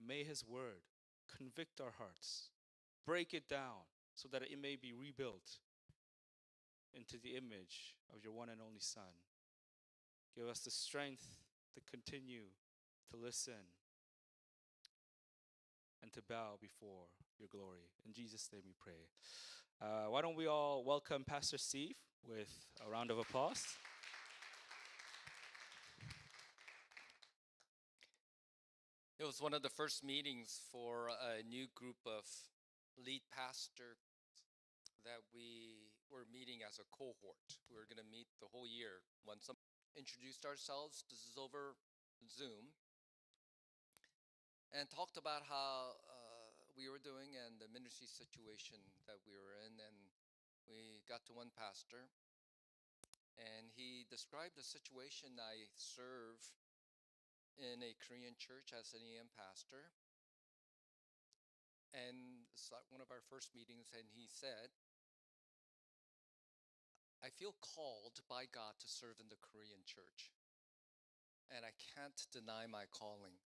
may His word convict our hearts, break it down so that it may be rebuilt into the image of your one and only Son. Give us the strength to continue to listen and to bow before your glory. In Jesus' name we pray. Why don't we all welcome Pastor Steve with a round of applause? It was one of the first meetings for a new group of lead pastors that we were meeting as a cohort. We were going to meet the whole year. Once we introduced ourselves, this is over Zoom, and talked about how we were doing and the ministry situation that we were in. And we got to one pastor, and he described the situation. I serve in a Korean church as an EM pastor. And it's one of our first meetings, and he said, I feel called by God to serve in the Korean church, and I can't deny my calling.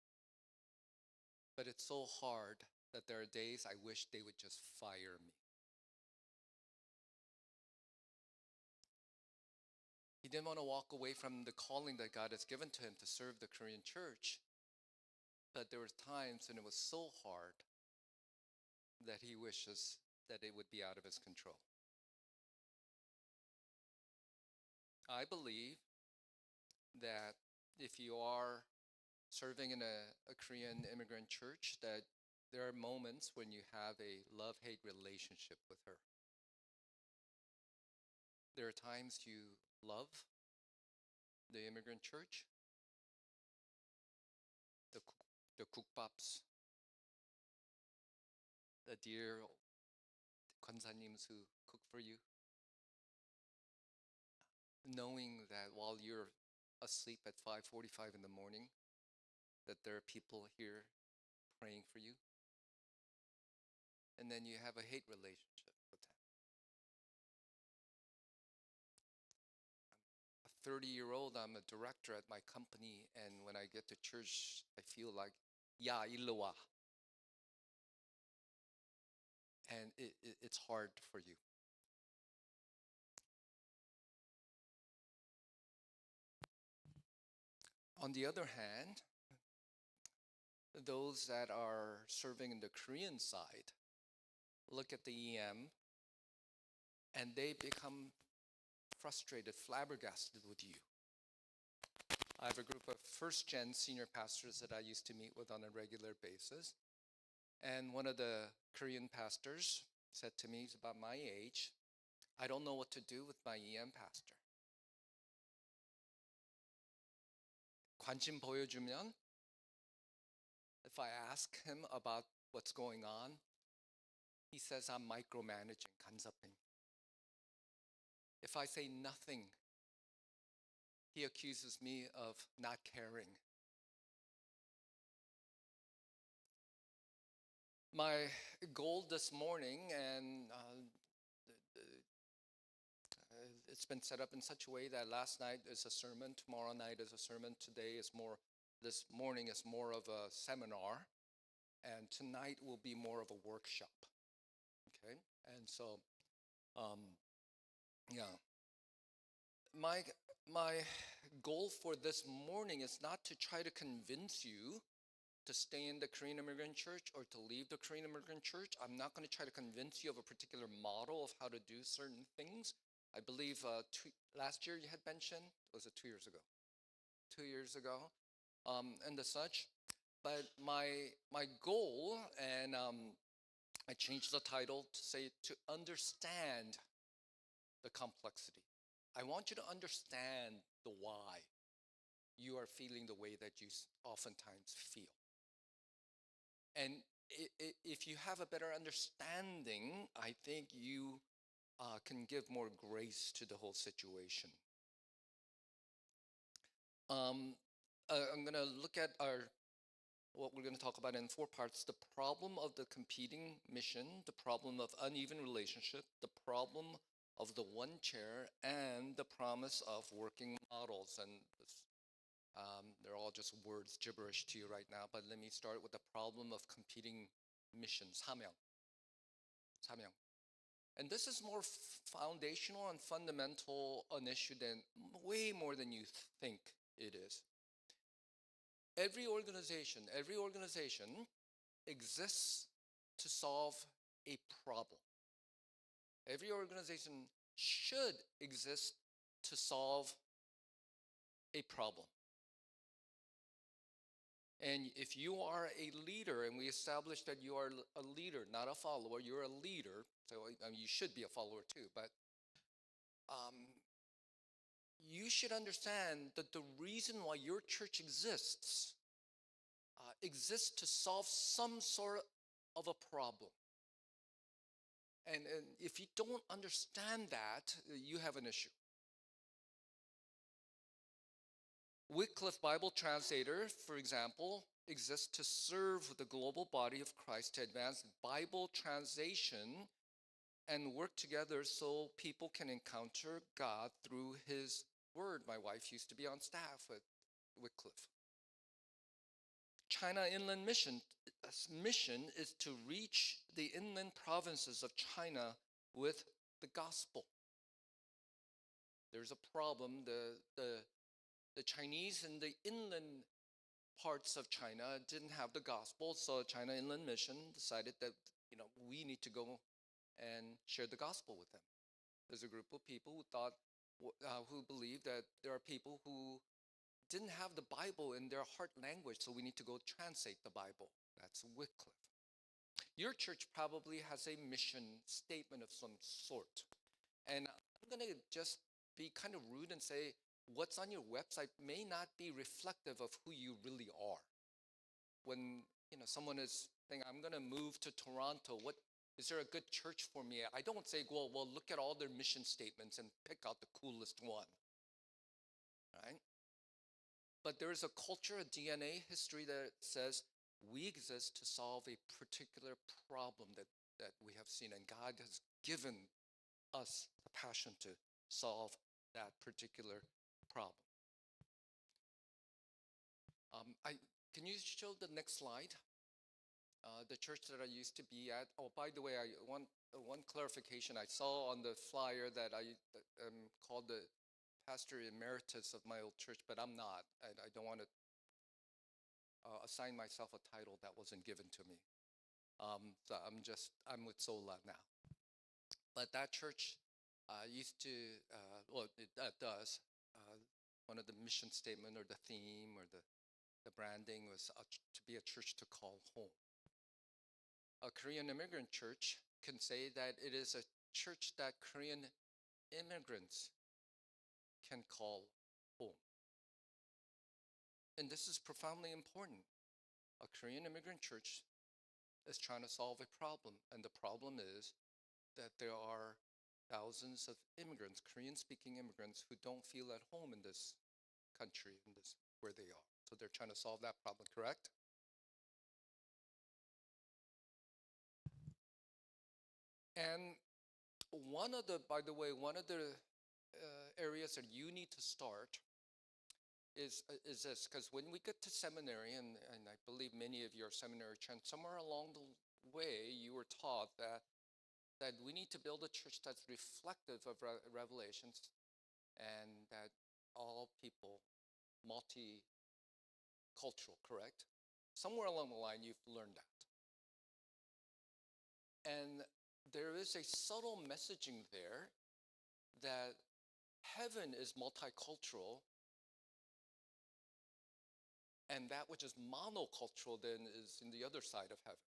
But it's so hard that there are days I wish they would just fire me. He didn't want to walk away from the calling that God has given to him to serve the Korean church, but there were times when it was so hard that he wishes that it would be out of his control. I believe that if you are serving in a Korean immigrant church, that there are moments when you have a love-hate relationship with her. There are times you love the immigrant church, the 국밥s, the dear 권사님s who cook for you, knowing that while you're asleep at 5:45 in the morning, that there are people here praying for you. And then you have a hate relationship with them. A 30-year-old, I'm a director at my company, and when I get to church, I feel like, 야, 일로 와. And it's hard for you. On the other hand, those that are serving in the Korean side look at the EM and they become frustrated, flabbergasted with you. I have a group of first-gen senior pastors that I used to meet with on a regular basis. And one of the Korean pastors said to me, he's about my age, I don't know what to do with my EM pastor. 관심 보여주면, if I ask him about what's going on, he says I'm micromanaging, 간섭ing. If I say nothing, he accuses me of not caring. My goal this morning, and it's been set up in such a way that last night is a sermon, tomorrow night is a sermon, today is more, this morning is more of a seminar, and tonight will be more of a workshop. Okay, and so, yeah. My goal for this morning is not to try to convince you to stay in the Korean immigrant church or to leave the Korean immigrant church. I'm not going to try to convince you of a particular model of how to do certain things. I believe last year you had mentioned, was it 2 years ago? 2 years ago, and the such. But my goal, and I changed the title to say to understand the complexity. I want you to understand the why you are feeling the way that you oftentimes feel. And if you have a better understanding, I think you can give more grace to the whole situation. I'm going to look at what we're going to talk about in 4 parts: the problem of the competing mission, the problem of uneven relationship, the problem of the one chair, and the promise of working models. And They're all just words, gibberish to you right now, but let me start with the problem of competing missions, 사명. 사명. And this is more foundational and fundamental an issue than way more than you think it is. Every organization exists to solve a problem. Every organization should exist to solve a problem. And if you are a leader, and we established that you are a leader, not a follower, you're a leader, so you should be a follower too, but you should understand that the reason why your church exists to solve some sort of a problem. And if you don't understand that, you have an issue. Wycliffe Bible Translator, for example, exists to serve the global body of Christ to advance Bible translation and work together so people can encounter God through His Word. My wife used to be on staff with Wycliffe. China Inland Mission is to reach the inland provinces of China with the gospel. There's a problem. The Chinese in the inland parts of China didn't have the gospel, so China Inland Mission decided that we need to go and share the gospel with them. There's a group of people who believed that there are people who didn't have the Bible in their heart language, so we need to go translate the Bible. That's Wycliffe. Your church probably has a mission statement of some sort. And I'm going to just be kind of rude and say what's on your website may not be reflective of who you really are. When someone is saying, I'm going to move to Toronto, is there a good church for me? I don't say, well, look at all their mission statements and pick out the coolest one. Right? But there is a culture, a DNA history that says we exist to solve a particular problem that we have seen, and God has given us the passion to solve that particular problem. Can you show the next slide? The church that I used to be at. Oh, by the way, I want one clarification. I saw on the flyer that I am called the pastor emeritus of my old church, but I'm not. I don't want to assign myself a title that wasn't given to me. So I'm with Sola now. But that church used to, it does. One of the mission statement or the theme or the branding was to be a church to call home. A Korean immigrant church can say that it is a church that Korean immigrants can call home. And this is profoundly important. A Korean immigrant church is trying to solve a problem, and the problem is that there are thousands of immigrants, Korean-speaking immigrants, who don't feel at home in this country, where they are. So they're trying to solve that problem, correct? And by the way, one of the areas that you need to start is this, because when we get to seminary, and I believe many of you are seminary trained, somewhere along the way you were taught that we need to build a church that's reflective of Revelations, and that all people, multicultural, correct? Somewhere along the line you've learned that. And there is a subtle messaging there that heaven is multicultural, and that which is monocultural then is in the other side of heaven,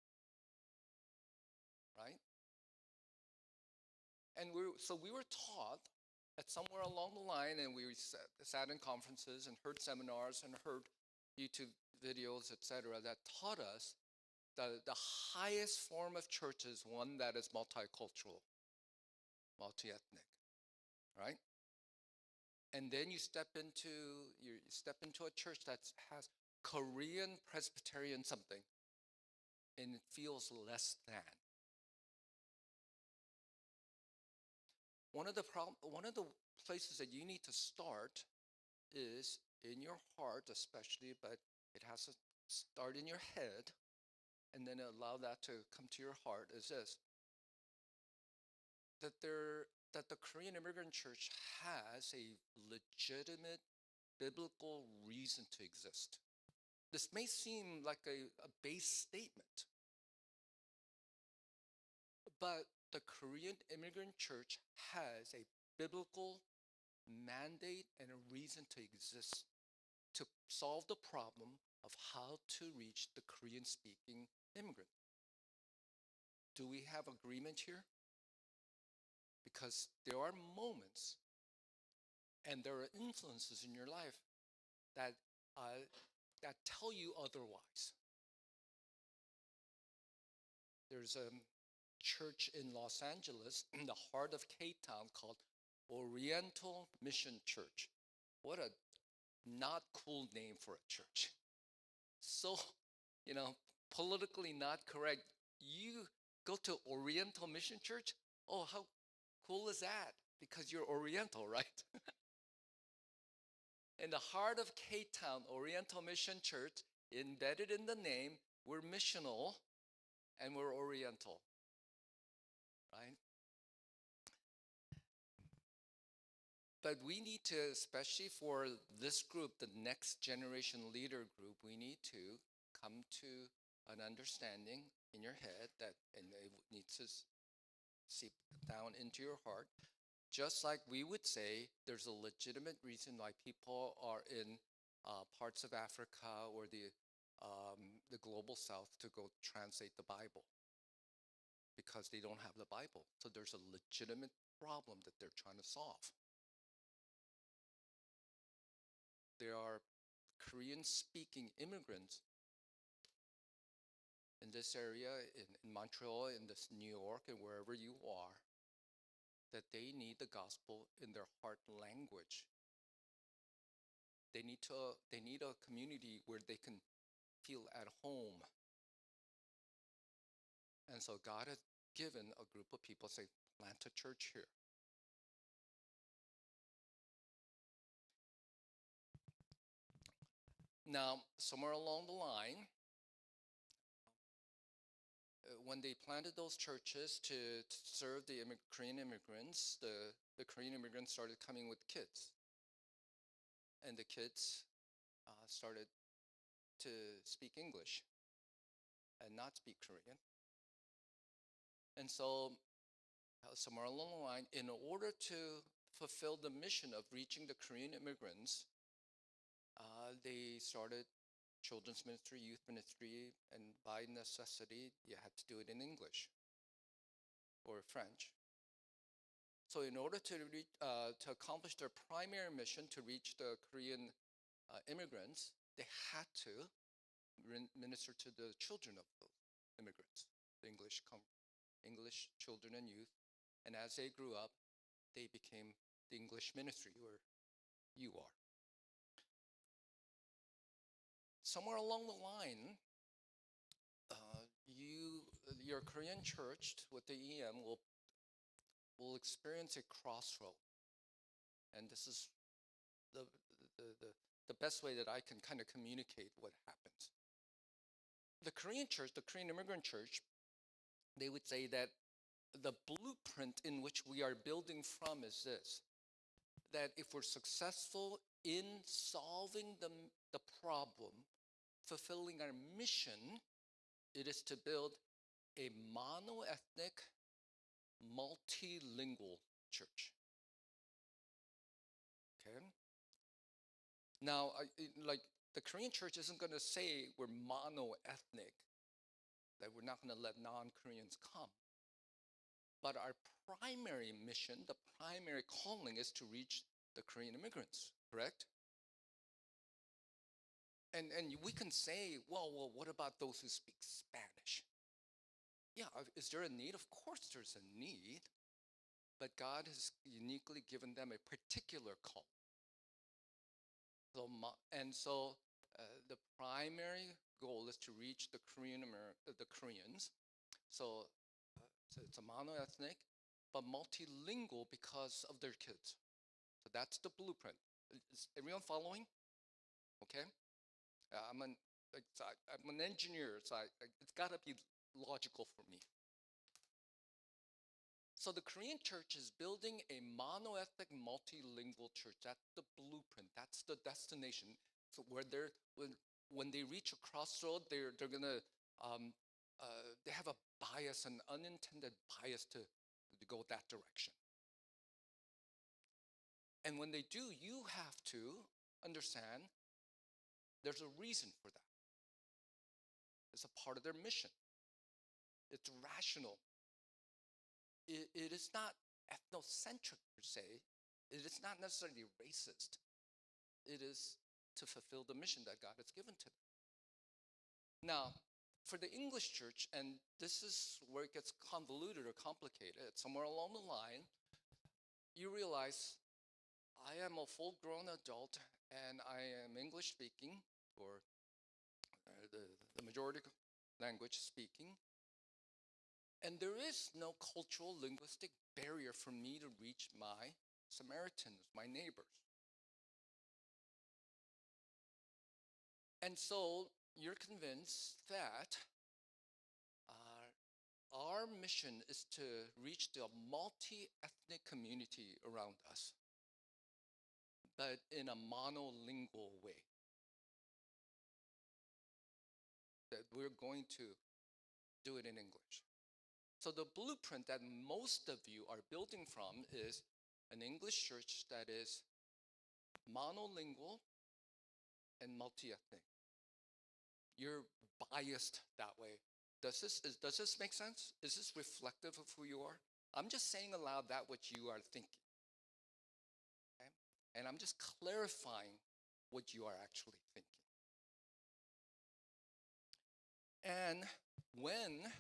right? And we were taught that somewhere along the line, and we sat in conferences and heard seminars and heard YouTube videos, etc., that taught us that the highest form of church is one that is multicultural, multi-ethnic, right? And then you step into a church that has Korean Presbyterian something, and it feels less than. One of the places that you need to start is in your heart, especially, but it has to start in your head, and then allow that to come to your heart, is this: that the Korean immigrant church has a legitimate biblical reason to exist. This may seem like a base statement, but the Korean immigrant church has a biblical mandate and a reason to exist to solve the problem of how to reach the Korean speaking immigrant. Do we have agreement here? Because there are moments and there are influences in your life that, that tell you otherwise. There's a church in Los Angeles, in the heart of K-Town, called Oriental Mission Church. What a not cool name for a church. So, politically not correct. You go to Oriental Mission Church? Oh, how cool is that? Because you're Oriental, right? In the heart of K-Town, Oriental Mission Church, embedded in the name, we're missional and we're Oriental, right? But we need to, especially for this group, the next generation leader group, we need to come to an understanding in your head that, and it needs to seep down into your heart. Just like we would say, there's a legitimate reason why people are in parts of Africa or the global South to go translate the Bible, because they don't have the Bible. So there's a legitimate problem that they're trying to solve. There are Korean-speaking immigrants in this area, in Montreal, in this New York, and wherever you are, that they need the gospel in their heart language. They need a community where they can feel at home. And so God has given a group of people, say, plant a church here. Now, somewhere along the line, when they planted those churches to serve the Korean immigrants, the Korean immigrants started coming with kids. And the kids started to speak English and not speak Korean. And so somewhere along the line, in order to fulfill the mission of reaching the Korean immigrants, they started children's ministry, youth ministry, and by necessity, you had to do it in English or French. So in order to accomplish their primary mission to reach the Korean immigrants, they had to minister to the children of those immigrants, the English children and youth. And as they grew up, they became the English ministry, where you are. Somewhere along the line, your Korean church with the EM will experience a crossroad. And this is the best way that I can kind of communicate what happens. The Korean church, the Korean immigrant church, they would say that the blueprint in which we are building from is this: that if we're successful in solving the problem, fulfilling our mission, it is to build a mono-ethnic, multilingual church. Okay? Now, like, the Korean church isn't going to say we're mono-ethnic, that we're not going to let non-Koreans come. But our primary mission, the primary calling, is to reach the Korean immigrants, correct? And we can say, well, what about those who speak Spanish? Yeah, is there a need? Of course there's a need. But God has uniquely given them a particular call. So the primary goal is to reach the Koreans. So it's a mono-ethnic, but multilingual because of their kids. So that's the blueprint. Is everyone following? Okay? I'm an engineer, so it's got to be logical for me. So the Korean church is building a monoethnic, multilingual church. That's the blueprint. That's the destination. So where when they reach a crossroad, they're gonna they have a bias, an unintended bias to go that direction. And when they do, you have to understand there's a reason for that. It's a part of their mission. It's rational. It is not ethnocentric per se. It is not necessarily racist. It is to fulfill the mission that God has given to them. Now, for the English church, and this is where it gets convoluted or complicated, somewhere along the line, you realize I am a full-grown adult and I am English speaking, or the majority language speaking, and there is no cultural linguistic barrier for me to reach my Samaritans, my neighbors. And so you're convinced that our mission is to reach the multi-ethnic community around us, but in a monolingual way. That we're going to do it in English. So the blueprint that most of you are building from is an English church that is monolingual and multi-ethnic. You're biased that way. Does this make sense? Is this reflective of who you are? I'm just saying aloud that what you are thinking. Okay? And I'm just clarifying what you are actually thinking. And when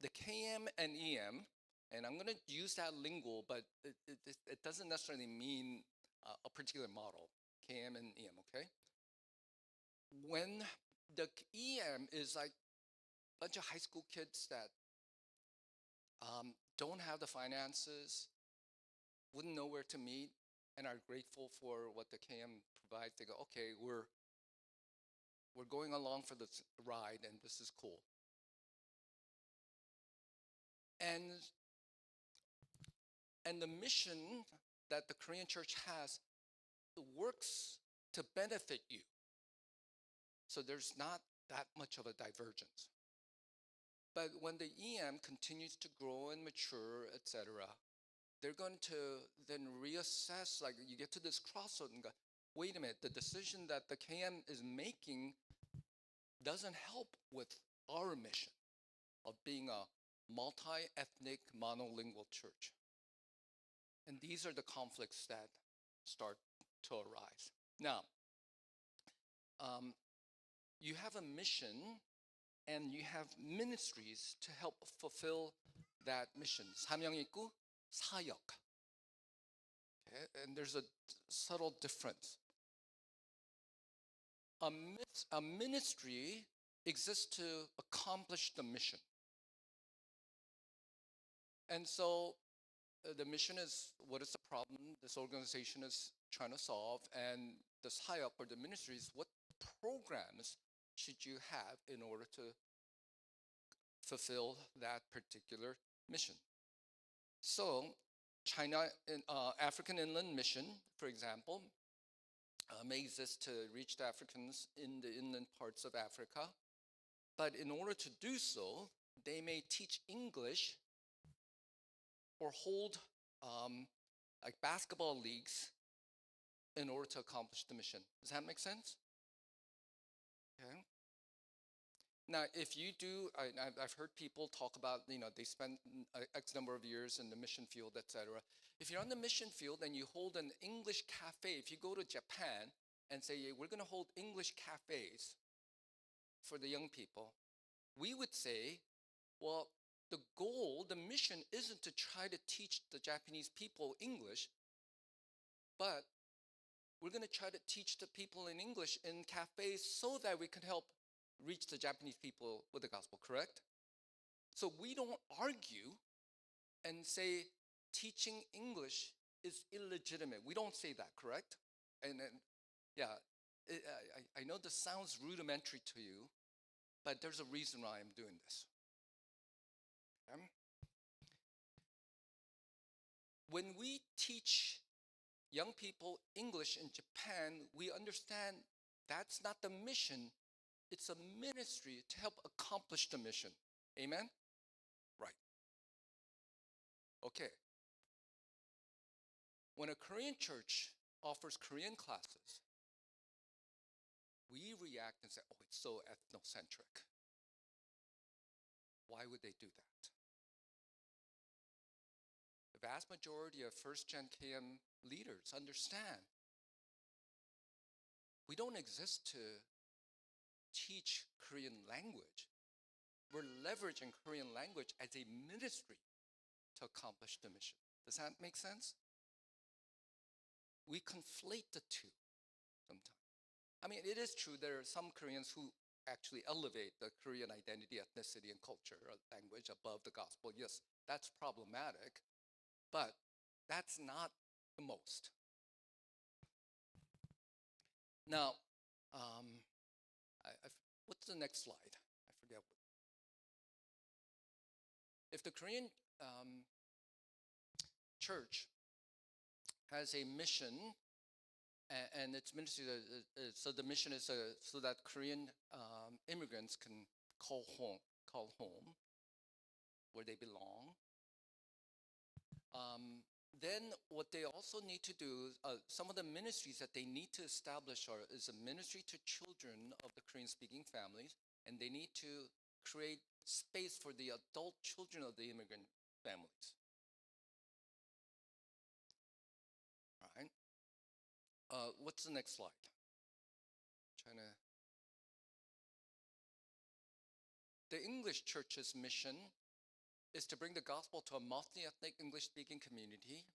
the KM and EM, and I'm going to use that lingo, but it doesn't necessarily mean a particular model, KM and EM, okay? When the EM is like a bunch of high school kids that don't have the finances, wouldn't know where to meet, and are grateful for what the KM provides, they go, okay, we're going along for this ride, and this is cool. And the mission that the Korean church has works to benefit you. So there's not that much of a divergence. But when the EM continues to grow and mature, etc., they're going to then reassess, like you get to this crossroad and go, wait a minute, the decision that the KM is making doesn't help with our mission of being a multi-ethnic, monolingual church. And these are the conflicts that start to arise. Now, you have a mission and you have ministries to help fulfill that mission. 사명 있고 사역. Okay? And there's a subtle difference. A ministry exists to accomplish the mission. And so the mission is, what is the problem this organization is trying to solve? And the 사역 or the ministry is, what programs should you have in order to fulfill that particular mission? So China, African Inland Mission, for example, may exist to reach the Africans in the inland parts of Africa. But in order to do so, they may teach English or hold like basketball leagues in order to accomplish the mission. Does that make sense? Okay. Now, if you do, I've heard people talk about, they spend X number of years in the mission field, etc. If you're on the mission field and you hold an English cafe, if you go to Japan and say, we're going to hold English cafes for the young people, we would say, well, the goal, the mission isn't to try to teach the Japanese people English, but we're going to try to teach the people in English in cafes so that we can help reach the Japanese people with the gospel, correct? So we don't argue and say teaching English is illegitimate. We don't say that, correct? And yeah, I know this sounds rudimentary to you, but there's a reason why I'm doing this. Okay? When we teach young people English in Japan, we understand that's not the mission. It's a ministry to help accomplish the mission. Amen? Right. Okay. When a Korean church offers Korean classes, we react and say, oh, it's so ethnocentric. Why would they do that? The vast majority of first-gen KM leaders understand we don't exist to teach Korean language. We're leveraging Korean language as a ministry to accomplish the mission. Does that make sense? We conflate the two sometimes. I mean, it is true there are some Koreans who actually elevate the Korean identity, ethnicity, and culture, or language above the gospel. Yes, that's problematic, but that's not the most. Now, what's the next slide? I forget. If the Korean church has a mission, and its ministry, so the mission is so that Korean immigrants can call home where they belong. Then what they also need to do, some of the ministries that they need to establish is a ministry to children of the Korean-speaking families, and they need to create space for the adult children of the immigrant families. All right. What's the next slide? The English church's mission is to bring the gospel to a multi-ethnic English-speaking community.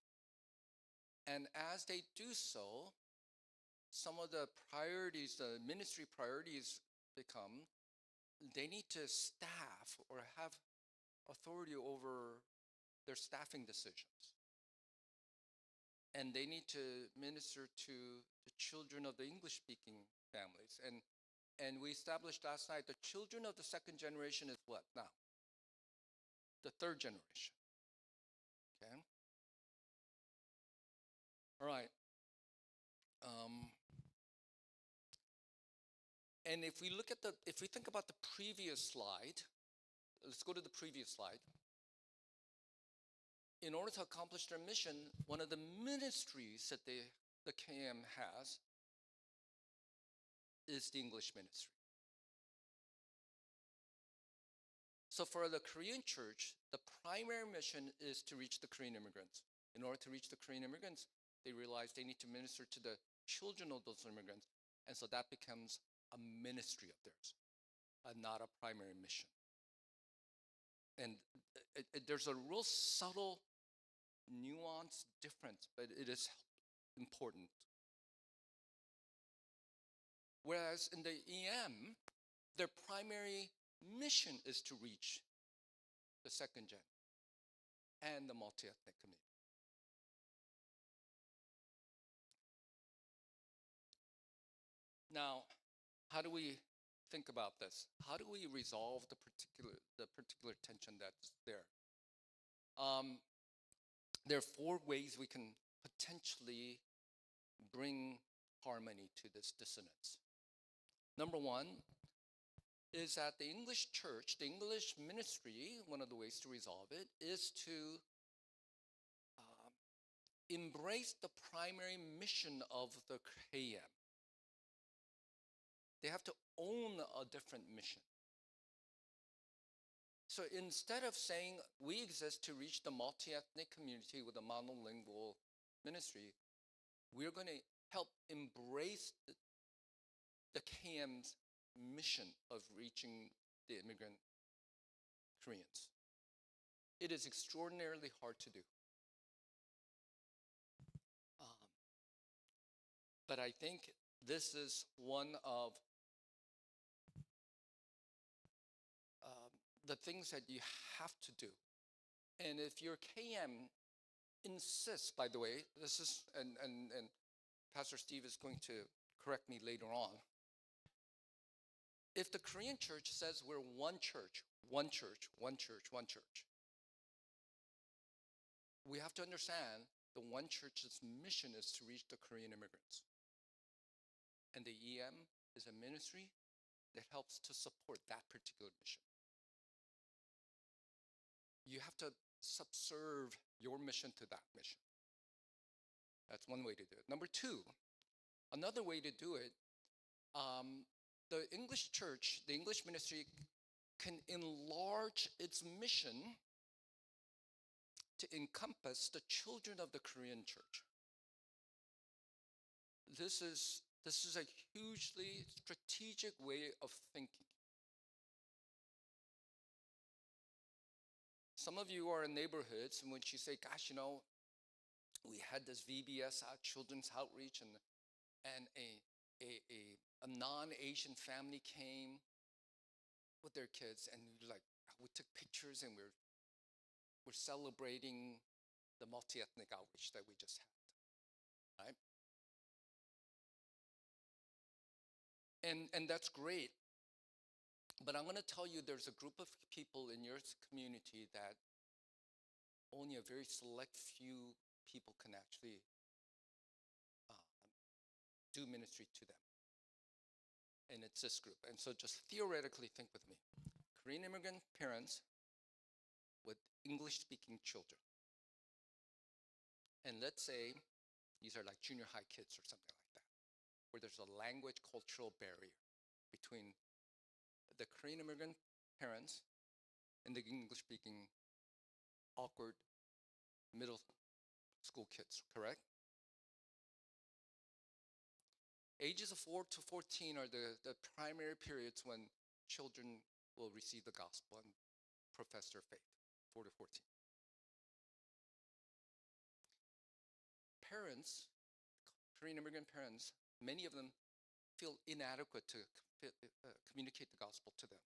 And as they do so, some of the priorities, the ministry priorities become, they need to staff or have authority over their staffing decisions. And they need to minister to the children of the English-speaking families. And we established last night, the children of the second generation is what now? The third generation. Okay? All right. And if we think about the previous slide, let's go to the previous slide. In order to accomplish their mission, one of the ministries that the KM has is the English ministry. So for the Korean church, the primary mission is to reach the Korean immigrants. In order to reach the Korean immigrants, they realize they need to minister to the children of those immigrants. And so that becomes a ministry of theirs, not a primary mission. And there's a real subtle nuance difference, but it is important. Whereas in the EM, their primary mission is to reach the second gen and the multi-ethnic community. Now, how do we think about this? How do we resolve the particular tension that's there? There are 4 ways we can potentially bring harmony to this dissonance. Number 1 is that the English church, the English ministry, one of the ways to resolve it is to embrace the primary mission of the KM. They have to own a different mission. So instead of saying we exist to reach the multi-ethnic community with a monolingual ministry, we're going to help embrace the KM's mission of reaching the immigrant Koreans. It is extraordinarily hard to do. But I think this is one of the things that you have to do. And if your KM insists, by the way, this is, and Pastor Steve is going to correct me later on. If the Korean church says we're one church, one church, one church, one church, we have to understand the one church's mission is to reach the Korean immigrants. And the EM is a ministry that helps to support that particular mission. You have to subserve your mission to that mission. That's one way to do it. Number two, another way to do it, the English church, the English ministry can enlarge its mission to encompass the children of the Korean church. This is a hugely strategic way of thinking. Some of you are in neighborhoods in which you say, gosh, you know, we had this VBS children's outreach, and a non-Asian family came with their kids, and we took pictures, and we're celebrating the multi-ethnic outreach that we just had, right? And that's great. But I'm going to tell you, there's a group of people in your community that only a very select few people can actually do ministry to them. And it's this group. And so just theoretically think with me. Korean immigrant parents with English-speaking children. And let's say these are like junior high kids or something like that, where there's a language cultural barrier between the Korean immigrant parents and the English-speaking awkward middle school kids, correct? Ages of 4 to 14 are the primary periods when children will receive the gospel and profess their faith, 4 to 14. Parents, Korean immigrant parents, many of them feel inadequate to communicate the gospel to them.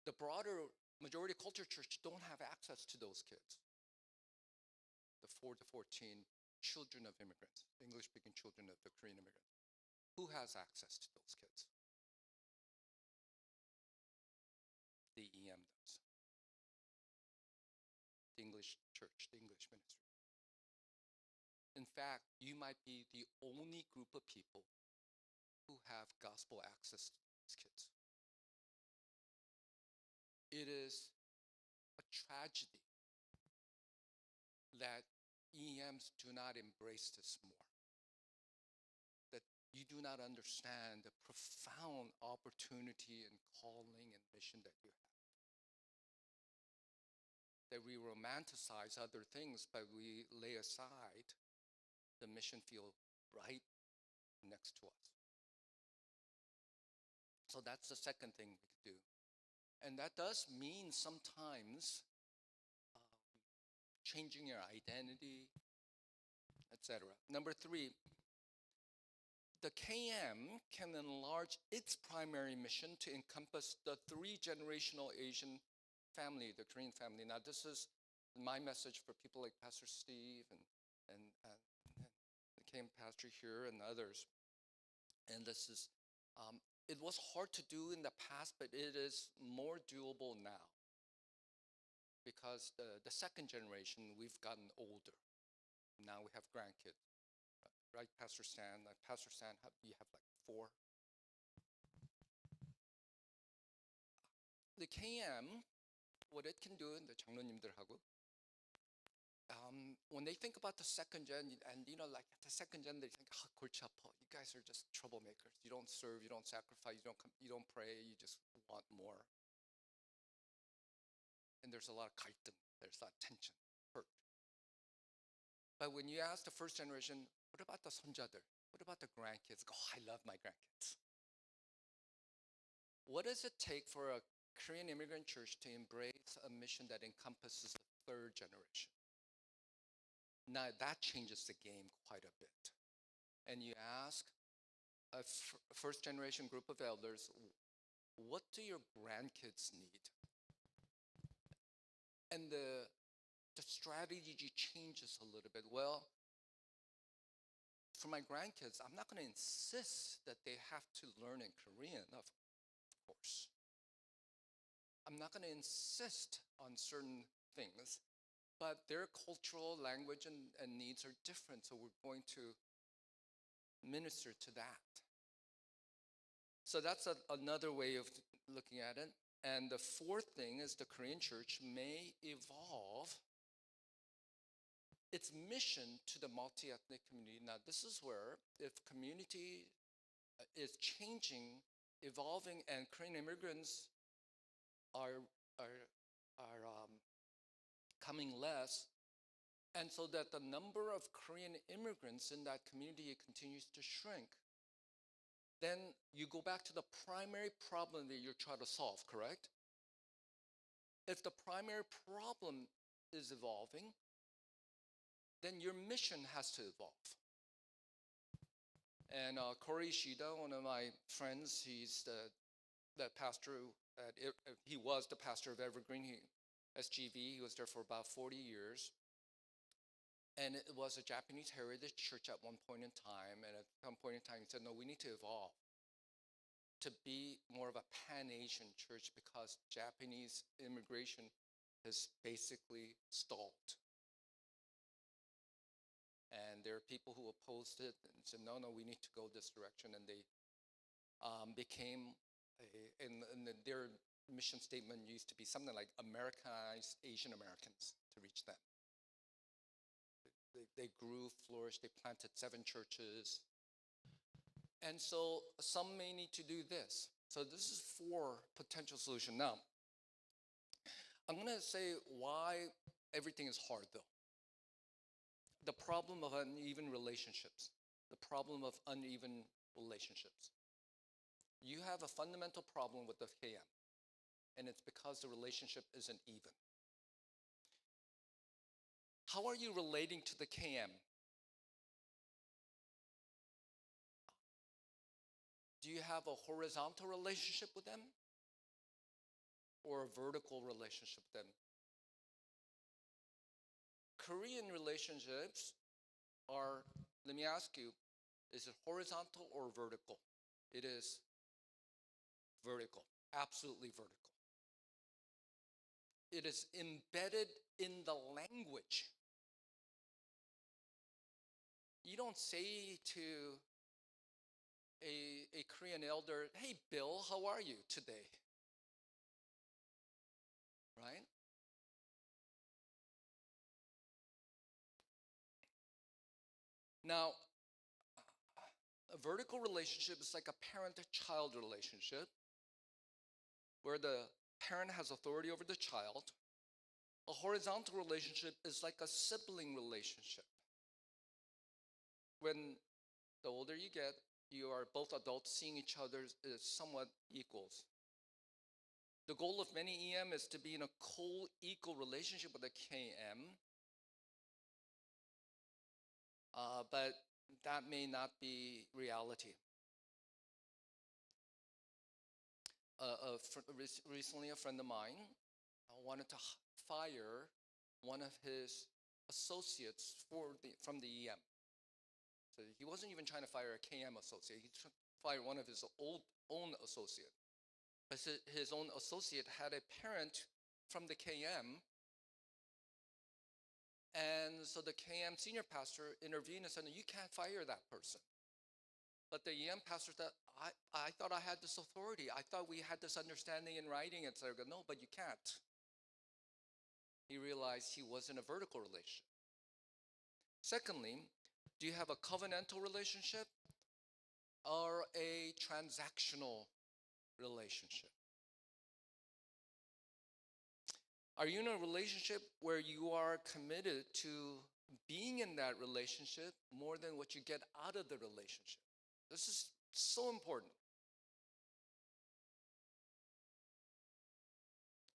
The broader majority culture church don't have access to those kids, the 4 to 14 children of immigrants, English-speaking children of the Korean immigrants. Who has access to those kids? The EM does. The English church, the English ministry. In fact, you might be the only group of people who have gospel access to these kids. It is a tragedy that EMs do not embrace this more, that you do not understand the profound opportunity and calling and mission that you have. That we romanticize other things, but we lay aside the mission field right next to us. So that's the second thing we could do. And that does mean sometimes changing your identity, etc. Number three, the KM can enlarge its primary mission to encompass the 3-generational Asian family, the Korean family. Now, this is my message for people like Pastor Steve and the KM pastor here and others. And this is, it was hard to do in the past, but it is more doable now. Because the second generation, we've gotten older. Now we have grandkids, right, Pastor Stan? Pastor Stan, you have like 4. The KM, what it can do, and the 장로님들하고, when they think about the second gen, and you know, like the second gen, they think, 골치 아파. You guys are just troublemakers. You don't serve, you don't sacrifice, you don't pray, you just want more. And there's a lot of 갈등, there's a lot of tension, hurt. But when you ask the first generation, what about the 손자들? What about the grandkids? Oh, I love my grandkids. What does it take for a Korean immigrant church to embrace a mission that encompasses the 3rd generation? Now that changes the game quite a bit. And you ask a first generation group of elders, what do your grandkids need? And the strategy changes a little bit. Well, for my grandkids, I'm not going to insist that they have to learn in Korean, of course. I'm not going to insist on certain things, but their cultural language and needs are different, so we're going to minister to that. So that's another way of looking at it. And the fourth thing is the Korean church may evolve its mission to the multi-ethnic community. Now, this is where if community is changing, evolving, and Korean immigrants are coming less, and so that the number of Korean immigrants in that community continues to shrink, then you go back to the primary problem that you're trying to solve, correct? If the primary problem is evolving, then your mission has to evolve. And Corey Ishida, one of my friends, he's the pastor, he was the pastor of Evergreen SGV. He was there for about 40 years. And it was a Japanese heritage church at one point in time. And at some point in time, he said, no, we need to evolve to be more of a Pan-Asian church because Japanese immigration has basically stalled. And there are people who opposed it and said, no, we need to go this direction. And they became, their mission statement used to be something like Americanized Asian Americans to reach them. They grew, flourished, they planted 7 churches. And so some may need to do this. So this is 4 potential solutions. Now, I'm going to say why everything is hard, though. The problem of uneven relationships. The problem of uneven relationships. You have a fundamental problem with the KM, and it's because the relationship isn't even. How are you relating to the KM? Do you have a horizontal relationship with them or a vertical relationship with them? Korean relationships are, let me ask you, is it horizontal or vertical? It is vertical, absolutely vertical. It is embedded in the language. You don't say to a Korean elder, hey, Bill, how are you today? Right? Now, a vertical relationship is like a parent-child relationship where the parent has authority over the child. A horizontal relationship is like a sibling relationship. When the older you get, you are both adults seeing each other as somewhat equals. The goal of many EM is to be in a co-equal relationship with a KM, but that may not be reality. Recently, a friend of mine wanted to fire one of his associates from the EM. So he wasn't even trying to fire a KM associate. He fired one of his own associate. But his own associate had a parent from the KM. And so the KM senior pastor intervened and said, no, you can't fire that person. But the EM pastor said, I thought I had this authority. I thought we had this understanding in writing, etc. No, but you can't. He realized he was in a vertical relationship. Secondly, do you have a covenantal relationship or a transactional relationship? Are you in a relationship where you are committed to being in that relationship more than what you get out of the relationship? This is so important.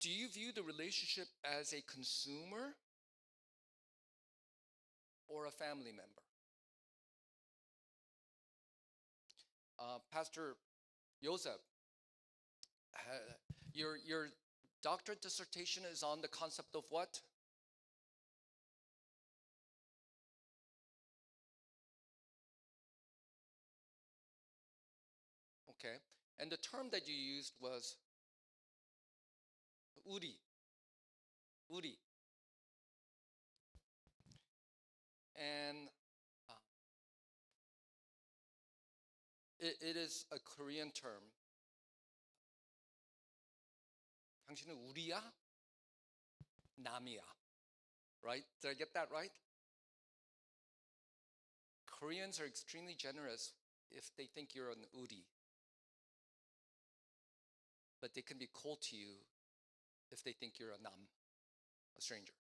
Do you view the relationship as a consumer or a family member? Pastor Joseph, your doctorate dissertation is on the concept of what? And the term that you used was uri. Uri. And it is a Korean term. 당신은 우리야? 남이야. Right? Did I get that right? Koreans are extremely generous if they think you're an uri. But they can be cold to you if they think you're a nam, a stranger.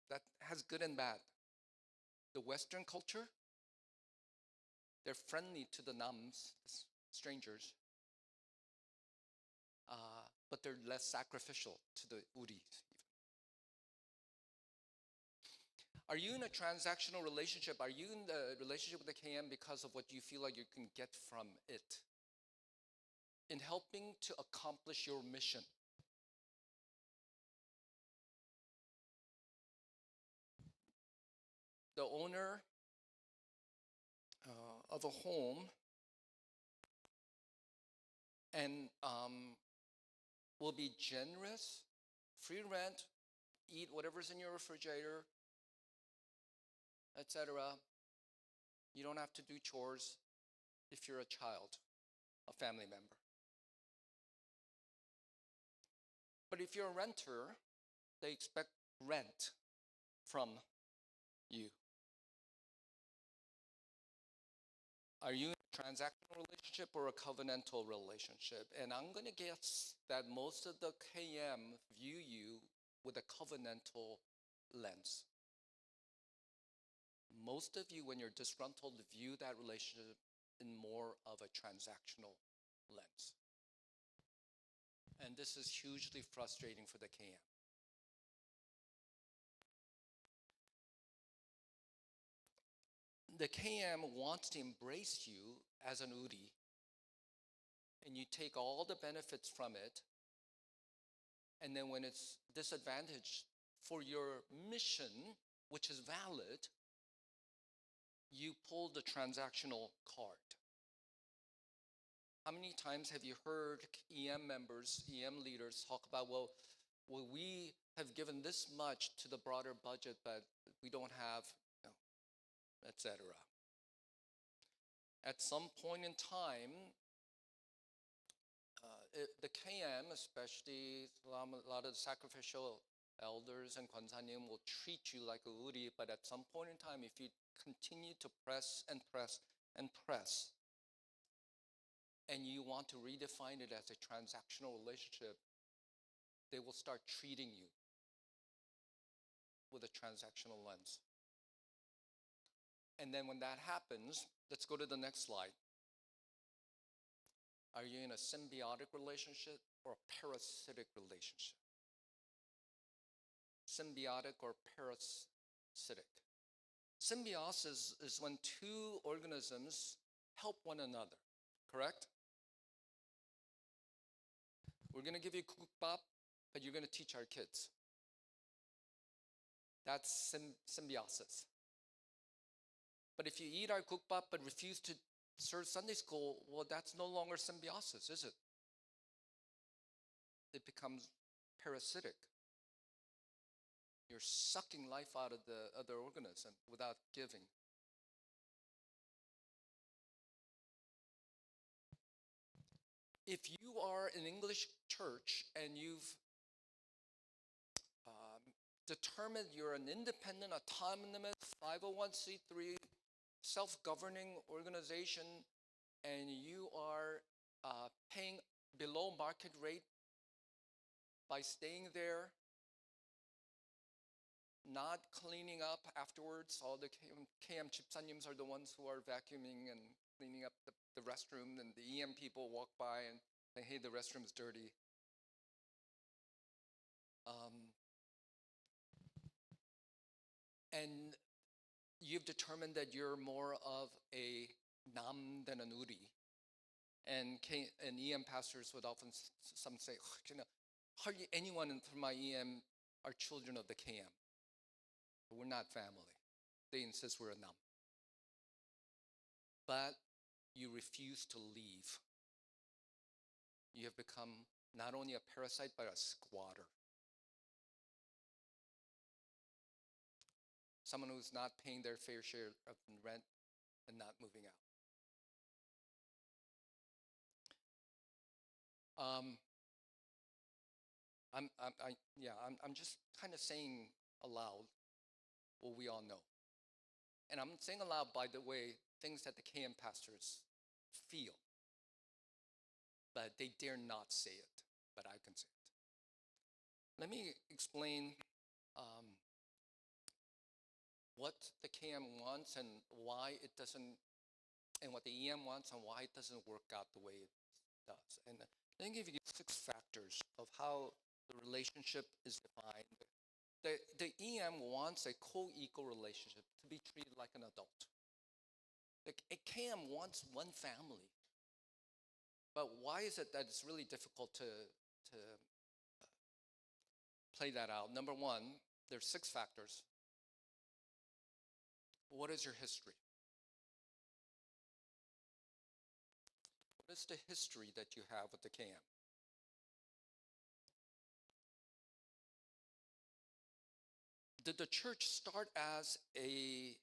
That has good and bad. The Western culture, they're friendly to the nams, strangers, but they're less sacrificial to the uris. Are you in a transactional relationship? Are you in the relationship with the KM because of what you feel like you can get from it in helping to accomplish your mission? The owner of a home and will be generous, free rent, eat whatever's in your refrigerator, etc. You don't have to do chores if you're a child, a family member. But if you're a renter, they expect rent from you. Are you in a transactional relationship or a covenantal relationship? And I'm going to guess that most of the KM view you with a covenantal lens. Most of you, when you're disgruntled, view that relationship in more of a transactional lens. And this is hugely frustrating for the KM. The KM wants to embrace you as an uri, and you take all the benefits from it, and then when it's disadvantaged for your mission, which is valid, you pull the transactional card. How many times have you heard EM members, EM leaders talk about, well, we have given this much to the broader budget, but we don't have, etc. At some point in time, the KM, especially a lot of the sacrificial elders and 관사님 will treat you like a uri, but at some point in time, if you continue to press and press and press, and you want to redefine it as a transactional relationship, they will start treating you with a transactional lens. And then when that happens, let's go to the next slide. Are you in a symbiotic relationship or a parasitic relationship? Symbiotic or parasitic? Symbiosis is when two organisms help one another, correct? We're going to give you kukbap, but you're going to teach our kids. That's symbiosis. But if you eat our kukbap but refuse to serve Sunday school, well, that's no longer symbiosis, is it? It becomes parasitic. You're sucking life out of the other organism without giving. If you are an English church and you've determined you're an independent, autonomous, 501c3, self-governing organization, and you are paying below market rate by staying there, not cleaning up afterwards. All the KM 집사님s are the ones who are vacuuming and cleaning up the restroom, and the EM people walk by and say, hey, the restroom's dirty. And you've determined that you're more of a nam than an uri. And EM pastors would often some say, hardly anyone from my EM are children of the KM. But we're not family. They insist we're a nam. But you refuse to leave. you have become not only a parasite, but a squatter. Someone who's not paying their fair share of rent and not moving out. I'm just kind of saying aloud what we all know. And I'm saying aloud, by the way, things that the KM pastors feel. But they dare not say it, but I can say it. Let me explain what the KM wants and why it doesn't, and what the EM wants and why it doesn't work out the way it does. And let me give you 6 factors of how the relationship is defined. The EM wants a co-equal relationship to be treated like an adult. A KM wants one family. But why is it that it's really difficult to play that out? Number one, there's 6 factors. What is your history? What is the history that you have with the KM? Did the church start as an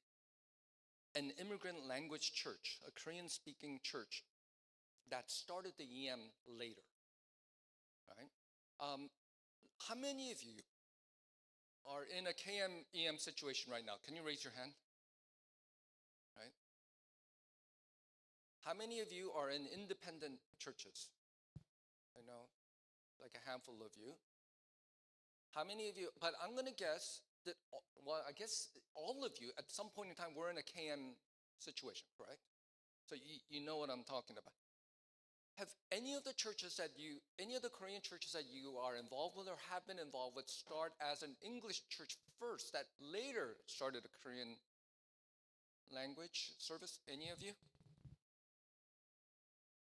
immigrant language church, a Korean-speaking church that started the EM later? Right? How many of you are in a KM EM situation right now? Can you raise your hand? Right? How many of you are in independent churches? I know, like a handful of you. How many of you, but I'm going to guess that, well, I guess all of you at some point in time were in a KM situation, correct? So you know what I'm talking about. Have any of the churches any of the Korean churches that you are involved with or have been involved with start as an English church first that later started a Korean language service? Any of you?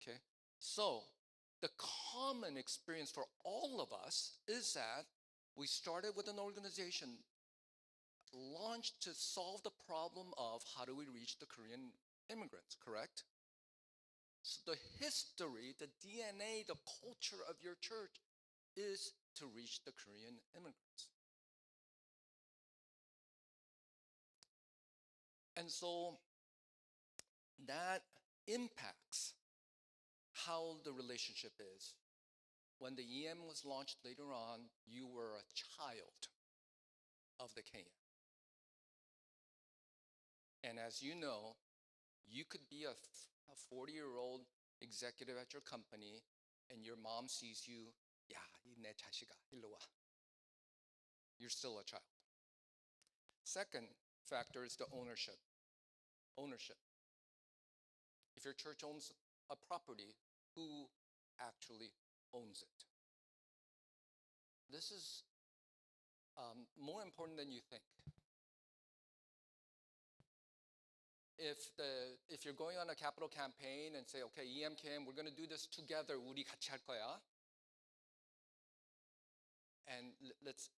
Okay. So the common experience for all of us is that we started with an organization launched to solve the problem of how do we reach the Korean immigrants, correct? So the history, the DNA, the culture of your church is to reach the Korean immigrants. And so that impacts how the relationship is. When the EM was launched later on, you were a child of the KM. And as you know, you could be a 40-year-old executive at your company and your mom sees you, 야, 내 자식아, 일로 와. You're still a child. Second factor is the ownership. Ownership. If your church owns a property, who actually owns it? This is more important than you think. If you're going on a capital campaign and say, okay, EMKM, we're going to do this together, 우리 같이 할 거야. And let's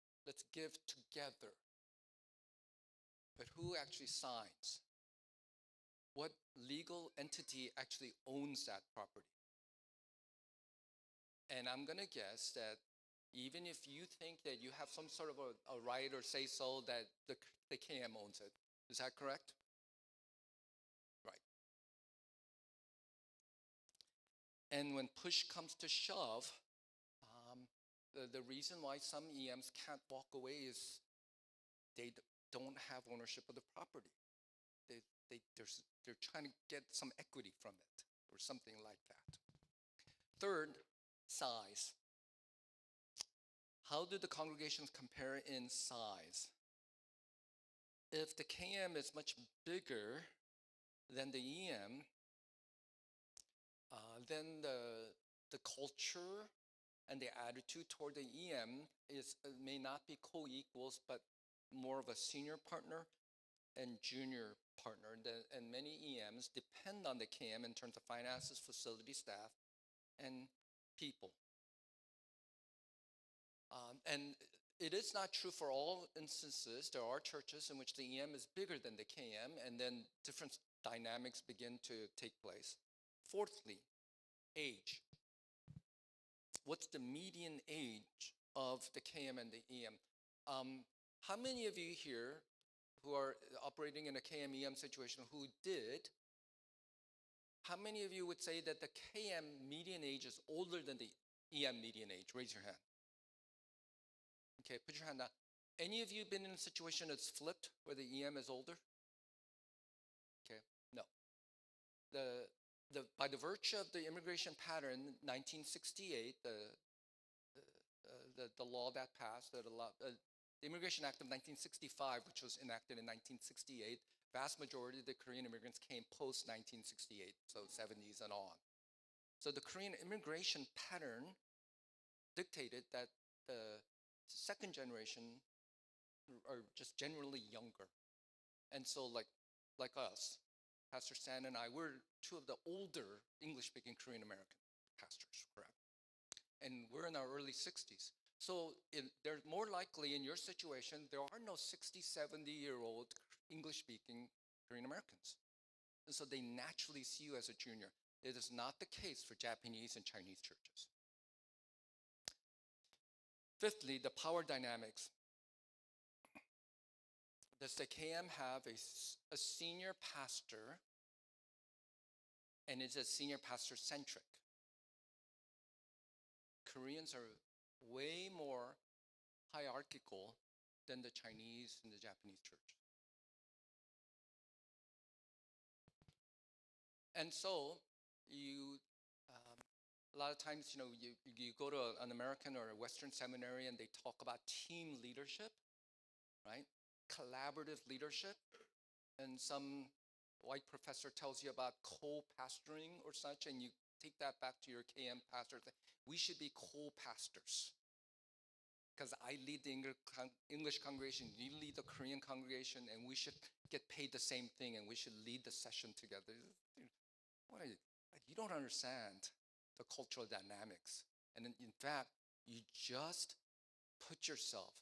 give together. But who actually signs? What legal entity actually owns that property? And I'm going to guess that even if you think that you have some sort of a right or say so that the KM owns it. Is that correct? Right. And when push comes to shove, the reason why some EMs can't walk away is they don't have ownership of the property. They're trying to get some equity from it or something like that. Third, size. How do the congregations compare in size? If the KM is much bigger than the EM, then the culture and the attitude toward the EM may not be co-equals, but more of a senior partner and junior partner. And many EMs depend on the KM in terms of finances, facility, staff, and people. And it is not true for all instances. There are churches in which the EM is bigger than the KM, and then different dynamics begin to take place. Fourthly, age. what's the median age of the KM and the EM? How many of you here who are operating in a KM-EM situation who did, how many of you would say that the KM median age is older than the EM median age? Raise your hand. Okay, put your hand down. Any of you been in a situation that's flipped where the EM is older? Okay, no. By the virtue of the immigration pattern, 1968, the law that passed, the Immigration Act of 1965, which was enacted in 1968, vast majority of the Korean immigrants came post 1968, so 70s and on. So the Korean immigration pattern dictated that the second generation are just generally younger. And so like us, Pastor Stan and I, we're two of the older English-speaking Korean American pastors, correct? And we're in our early 60s. So they're more likely in your situation, there are no 60, 70-year-old English-speaking Korean Americans. And so they naturally see you as a junior. It is not the case for Japanese and Chinese churches. Fifthly, the power dynamics. Does the KM have a senior pastor, and is it senior pastor centric? Koreans are way more hierarchical than the Chinese and the Japanese church. And so a lot of times, you go to an American or a Western seminary and they talk about team leadership, right? Collaborative leadership. And some white professor tells you about co-pastoring or such, and you take that back to your KM pastor. We should be co-pastors. Because I lead the English congregation, you lead the Korean congregation, and we should get paid the same thing, and we should lead the session together. You don't understand the cultural dynamics. And in fact, you just put yourself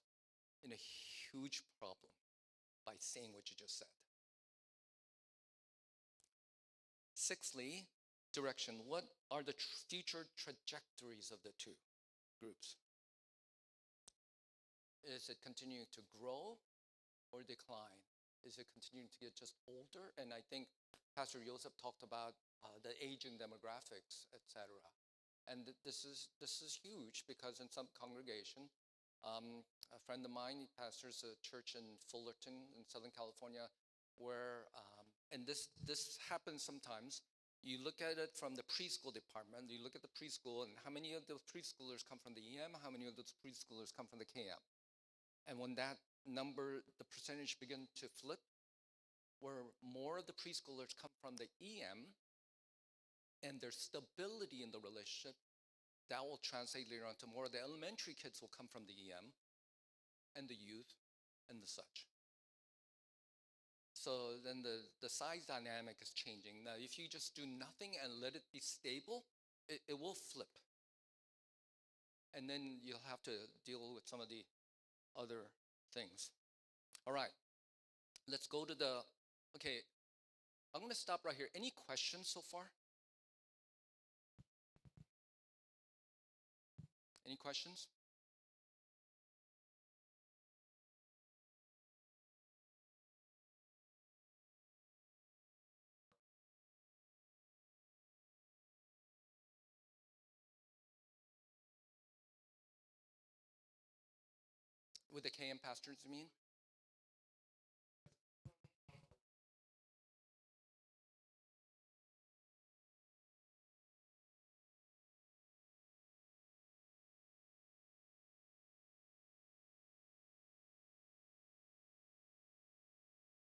in a huge problem by saying what you just said. Sixthly, direction. What are the future trajectories of the two groups? Is it continuing to grow or decline? Is it continuing to get just older? And I think Pastor Joseph talked about the aging demographics, etc. And this is huge because in some congregation, a friend of mine, he pastors a church in Fullerton in Southern California, where and this happens sometimes. You look at it from the preschool department. You look at the preschool, and how many of those preschoolers come from the EM? How many of those preschoolers come from the KM? And when that number, the percentage begin to flip, where more of the preschoolers come from the EM, and there's stability in the relationship, that will translate later on to more of the elementary kids will come from the EM, and the youth, and the such. So then the size dynamic is changing. Now, if you just do nothing and let it be stable, it will flip. And then you'll have to deal with some of the other things. All right, let's go to okay, I'm gonna stop right here. Any questions so far? Any questions? With the KM pastors, you mean?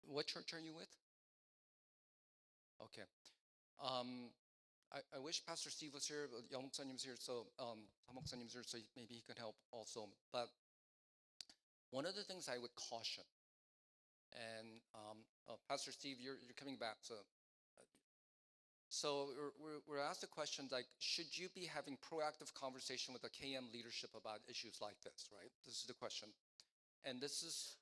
What church are you with? Okay. I wish Pastor Steve was here, but Young Moksa님's here, so Moksa님's here, so maybe he can help also. But one of the things I would caution, and Pastor Steve, you're coming back, so we're asked the question like, should you be having proactive conversation with the KM leadership about issues like this, right? This is the question. And this is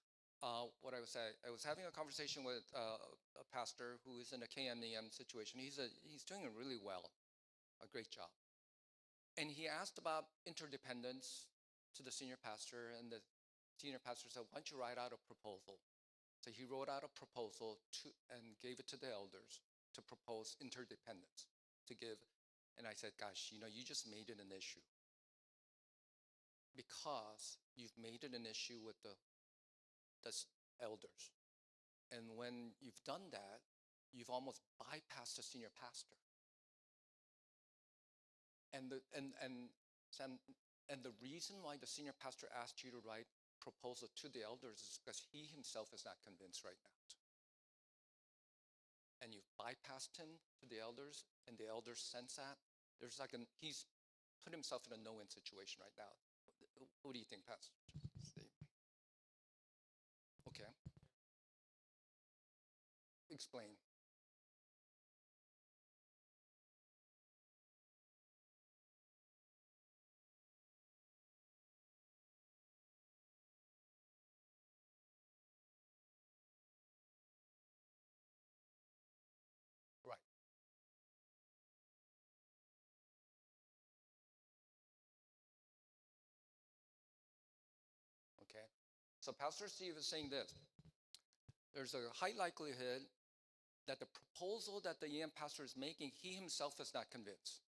what I would say. I was having a conversation with a pastor who is in a KM-EM situation. He's doing it really well, a great job. And he asked about interdependence to the senior pastor, and the senior pastor said, why don't you write out a proposal? So he wrote out a proposal and gave it to the elders to propose interdependence, to give. And I said, gosh, you just made it an issue. Because you've made it an issue with the elders. And when you've done that, you've almost bypassed the senior pastor. And the reason why the senior pastor asked you to write proposal to the elders is because he himself is not convinced right now. And you've bypassed him to the elders, and the elders sense that. He's put himself in a no-win situation right now. What do you think, Pastor Steve? Okay. Explain. Right. Okay. So Pastor Steve is saying this. There's a high likelihood that the proposal that the EM pastor is making, he himself is not convinced.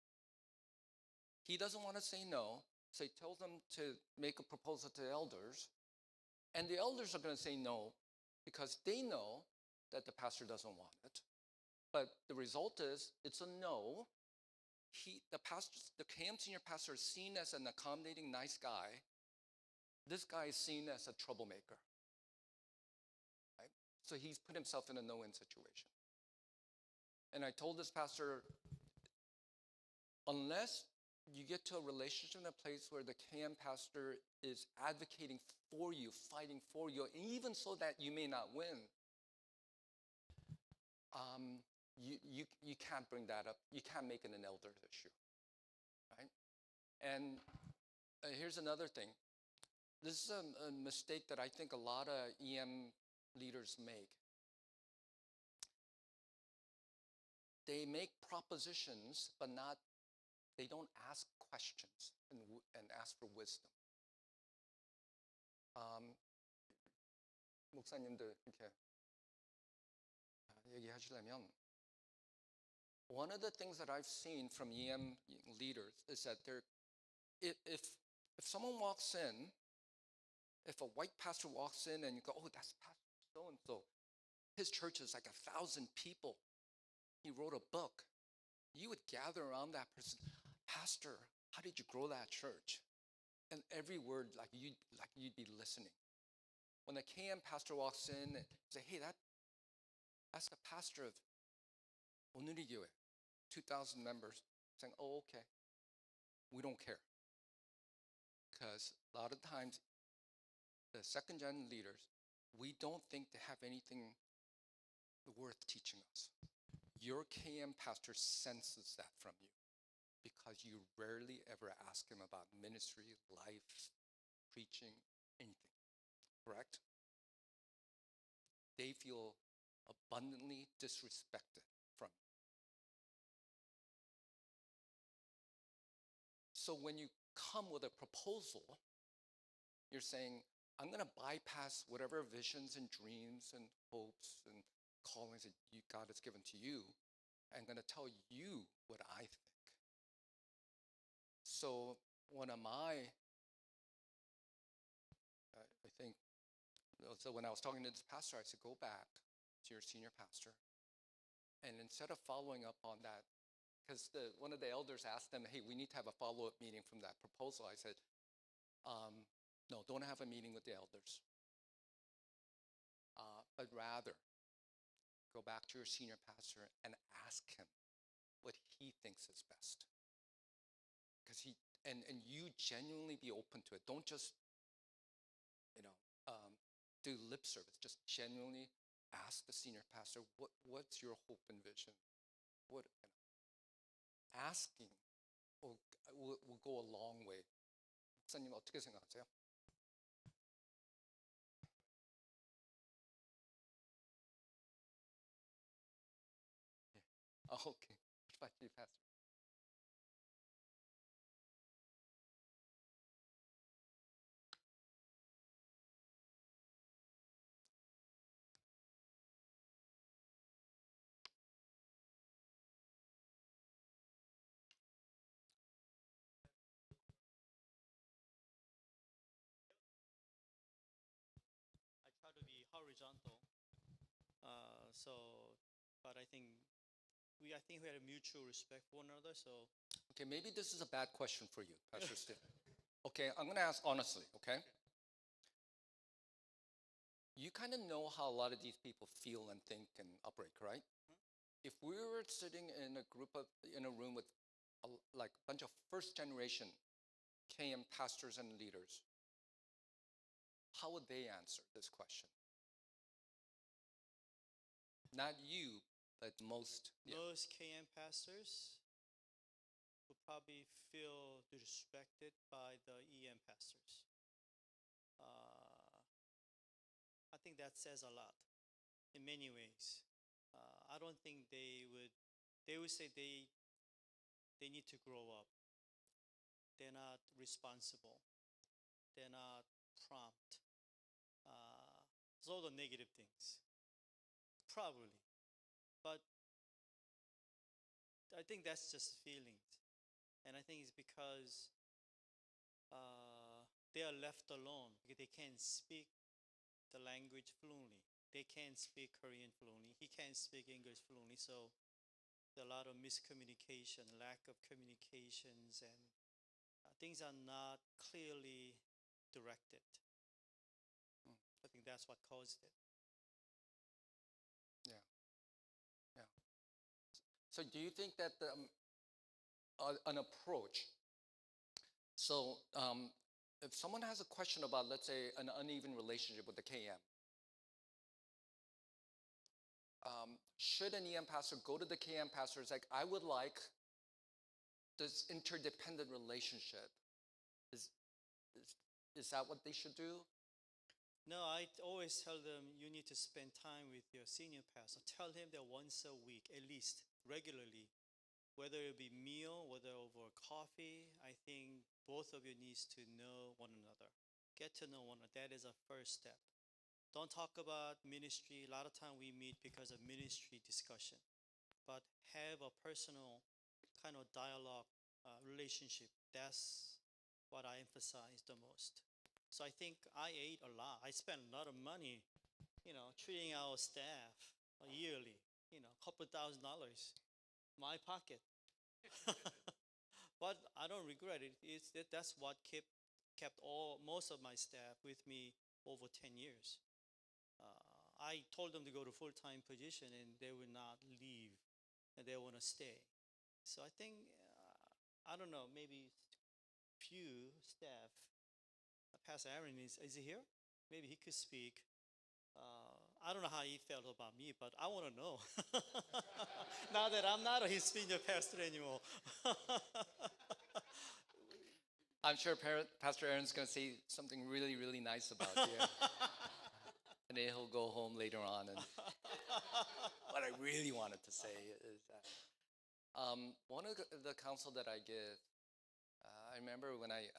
He doesn't want to say no, so he tells them to make a proposal to the elders, and the elders are going to say no because they know that the pastor doesn't want it. But the result is it's a no. The KM senior pastor is seen as an accommodating, nice guy. This guy is seen as a troublemaker. Right? So he's put himself in a no-win situation. And I told this pastor, unless you get to a relationship in a place where the KM pastor is advocating for you, fighting for you, even so that you may not win, you can't bring that up. You can't make it an elder issue, right? And here's another thing. This is a mistake that I think a lot of EM leaders make. They make propositions, but they don't ask questions and ask for wisdom. 목사님들 이렇게 얘기하시려면 one of the things that I've seen from EM leaders is that if someone walks in, if a white pastor walks in and you go, oh, that's Pastor so-and-so, his church is like 1,000 people. He wrote a book. You would gather around that person, Pastor, how did you grow that church? And every word, like you'd be listening. When a KM pastor walks in and say, hey, that's the pastor of 오늘의 교회, 2,000 members, saying, oh, okay, we don't care. Because a lot of times, the second-gen leaders, we don't think they have anything worth teaching us. Your KM pastor senses that from you because you rarely ever ask him about ministry, life, preaching, anything. Correct? They feel abundantly disrespected from you. So when you come with a proposal, you're saying, I'm going to bypass whatever visions and dreams and hopes and callings that God has given to you. I'm going to tell you what I think. So one of my, I think, so when I was talking to this pastor, I said, go back to your senior pastor. And instead of following up on that, because one of the elders asked them, hey, we need to have a follow-up meeting from that proposal. I said, no, don't have a meeting with the elders. But rather, go back to your senior pastor and ask him what he thinks is best. Because and you genuinely be open to it. Don't just, do lip service. Just genuinely ask the senior pastor, what's your hope and vision? Asking will go a long way. 목사님 어떻게 생각하세요? Okay. What about you, Pastor? But I think we had a mutual respect for one another. So Okay, maybe this is a bad question for you, Pastor Steve. Okay, I'm going to ask honestly, okay? You kind of know how a lot of these people feel and think and operate, right? If we were sitting in a room with like a bunch of first generation KM pastors and leaders, how would they answer this question? Not you, but most. Yeah. most KM pastors would probably feel disrespected by the EM pastors. I think that says a lot in many ways. I don't think they would say they need to grow up. They're not responsible. They're not prompt. It's all the negative things, probably. But I think that's just feelings, and I think it's because they are left alone because they can't speak the language fluently. They can't speak Korean fluently. He can't speak English fluently. So there are a lot of miscommunication, lack of communications, and things are not clearly directed. I think that's what caused it. Yeah. Yeah. So do you think that an approach, so if someone has a question about, let's say, an uneven relationship with the KM, should an EM pastor go to the KM pastor? It's like, I would like this interdependent relationship. Is that what they should do? No, I always tell them you need to spend time with your senior pastor. Tell him that once a week, at least regularly, whether it be meal, whether over coffee. I think both of you needs to know one another. Get to know one another. That is a first step. Don't talk about ministry. A lot of time we meet because of ministry discussion, but have a personal kind of dialogue relationship. That's what I emphasize the most. So I think I ate a lot. I spent a lot of money, treating our staff yearly, a couple $1,000, my pocket. But I don't regret it. That's what kept most of my staff with me over 10 years. I told them to go to full-time position and they would not leave and they want to stay. So I think, I don't know, maybe few staff. Pastor Aaron is he here? Maybe he could speak. I don't know how he felt about me, but I want to know. Now that I'm not his senior pastor anymore. I'm sure Pastor Aaron's going to say something really, really nice about you. And then he'll go home later on. And what I really wanted to say is that one of the counsel that I give, I remember when I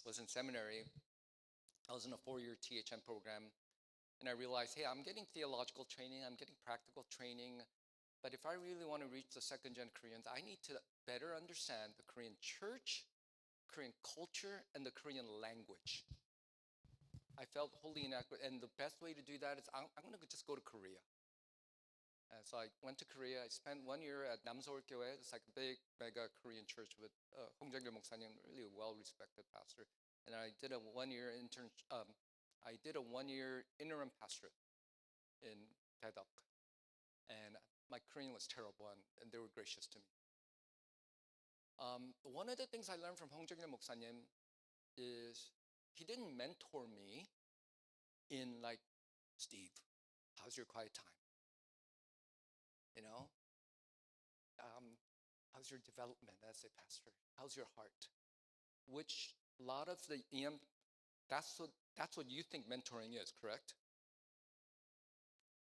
was in seminary, I was in a 4-year THM program, and I realized, hey, I'm getting theological training, I'm getting practical training, but if I really want to reach the second-gen Koreans, I need to better understand the Korean church, Korean culture, and the Korean language. I felt wholly inadequate, and the best way to do that is I'm going to just go to Korea. And so I went to Korea. I spent 1 year at Namseol Gyoe. It's like a big, mega Korean church with Hong Jae-gil 목사님, really a well-respected pastor. And I did a 1-year interim pastorate in Daedok. And my Korean was terrible, and they were gracious to me. One of the things I learned from Hong Jae-gil 목사님 is he didn't mentor me in like, Steve, how's your quiet time? How's your development as a pastor? How's your heart? Which a lot of the EM, that's what you think mentoring is, correct?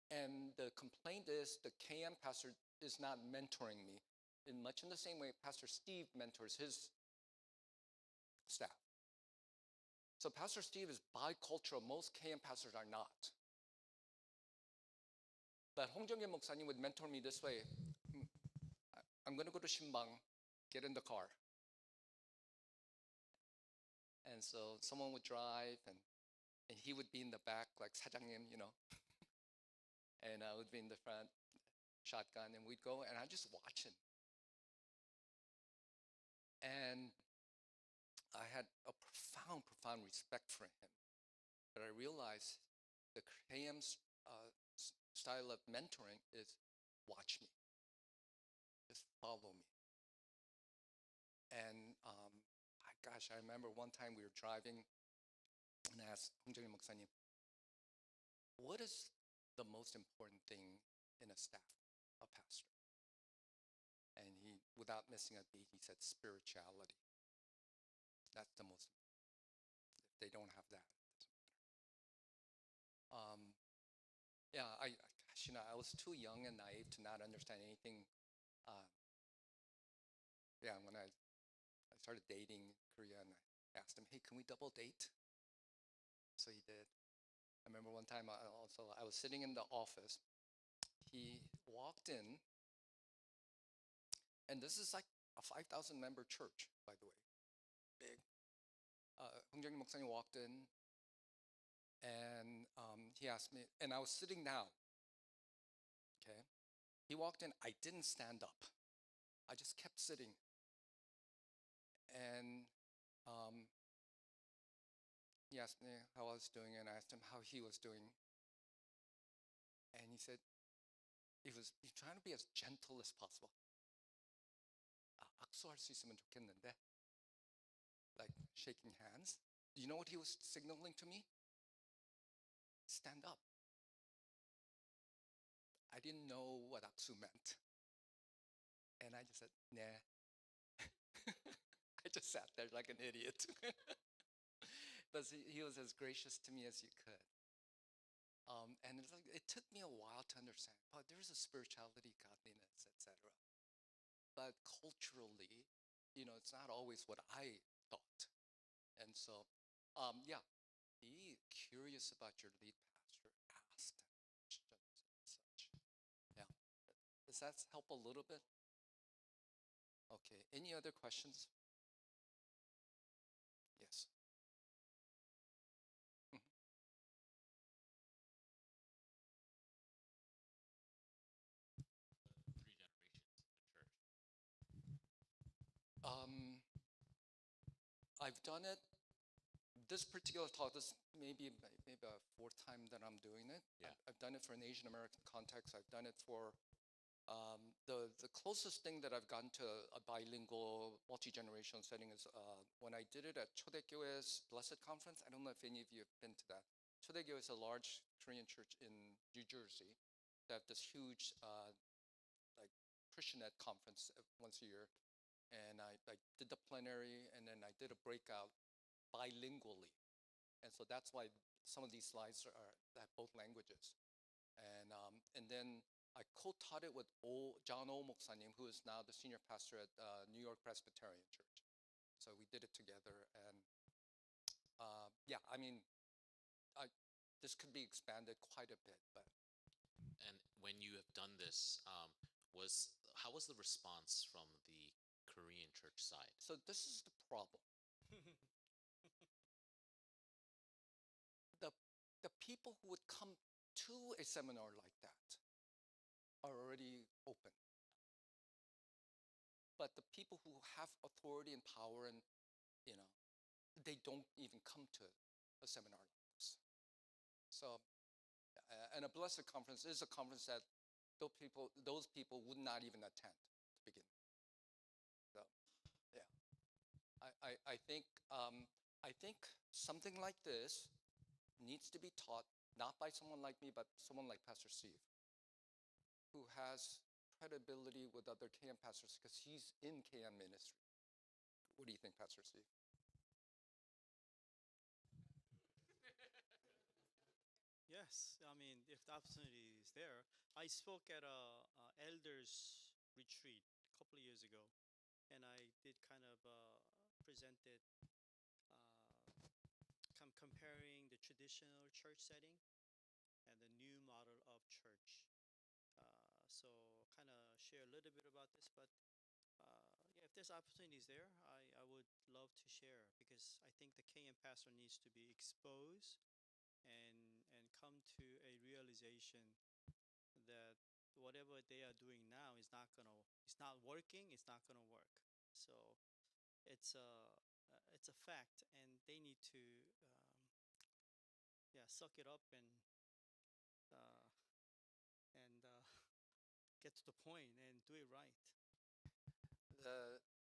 And the complaint is the KM pastor is not mentoring me in much in the same way Pastor Steve mentors his staff. So Pastor Steve is bicultural. Most KM pastors are not. But Hong Jae-gil 목사님 would mentor me this way. I'm going to go to Shimbang, get in the car. And so someone would drive, and he would be in the back like 사장님, and I would be in the front, shotgun, and we'd go, and I'd just watch him. And I had a profound respect for him. But I realized the KM's style of mentoring is watch me, just follow me. And gosh, I remember one time we were driving, and I asked 홍정일 목사님, what is the most important thing in a staff, a pastor? And he, without missing a beat, he said spirituality. That's the most. If they don't have that, it doesn't matter. Yeah, gosh, I was too young and naive to not understand anything. Yeah, when I started dating Korea, and I asked him, hey, can we double date? So he did. I remember one time I was sitting in the office. He walked in, and this is like a 5,000 member church, by the way, big. 홍정일 목사님 walked in, and he asked me, and I was sitting down. Okay, he walked in. I didn't stand up. I just kept sitting, and he asked me how I was doing, and I asked him how he was doing, and he said he's trying to be as gentle as possible. 악수할 수 있으면 좋겠는데, like shaking hands. Do you know what he was signaling to me? Stand up. I didn't know what aksu meant. And I just said, nah. I just sat there like an idiot. But he was as gracious to me as he could. And it took me a while to understand, but there's a spirituality, godliness, etc. But culturally, it's not always what I thought. And so, yeah, be curious about your lead pastor. Ask them questions and such. Yeah. Does that help a little bit? Okay. Any other questions? Yes. Three generations in the church. I've done it. This particular talk, this maybe a fourth time that I'm doing it. Yeah. I've done it for an Asian American context. I've done it for the closest thing that I've gotten to a bilingual, multi-generational setting is when I did it at 초대교회's Blessed Conference. I don't know if any of you have been to that. 초대교회 is a large Korean church in New Jersey. They have this huge like Christianette conference once a year. And I did the plenary, and then I did a breakout bilingually. And so that's why some of these slides have both languages. And then I co-taught it with John O. 목사님, who is now the senior pastor at New York Presbyterian Church. So we did it together. And yeah, I mean, this could be expanded quite a bit. But And when you have done this, how was the response from the Korean church side? so this is the problem. The people who would come to a seminar like that are already open. But the people who have authority and power and, they don't even come to a seminar like this. So, and a Blessed Conference is a conference that those people would not even attend to begin with. So, yeah. I think something like this needs to be taught not by someone like me, but someone like Pastor Steve, who has credibility with other KM pastors because he's in KM ministry. What do you think, Pastor Steve? Yes, I mean, if the opportunity is there. I spoke at a elders retreat a couple of years ago, and I did kind of presented comparing the traditional church setting and the new model of church. So kind of share a little bit about this, but yeah, if there's opportunities there, I would love to share because I think the KM pastor needs to be exposed and come to a realization that whatever they are doing now is not gonna, it's not working, it's not gonna work. So it's a fact, and they need to yeah, suck it up uh, and get to the point and do it right.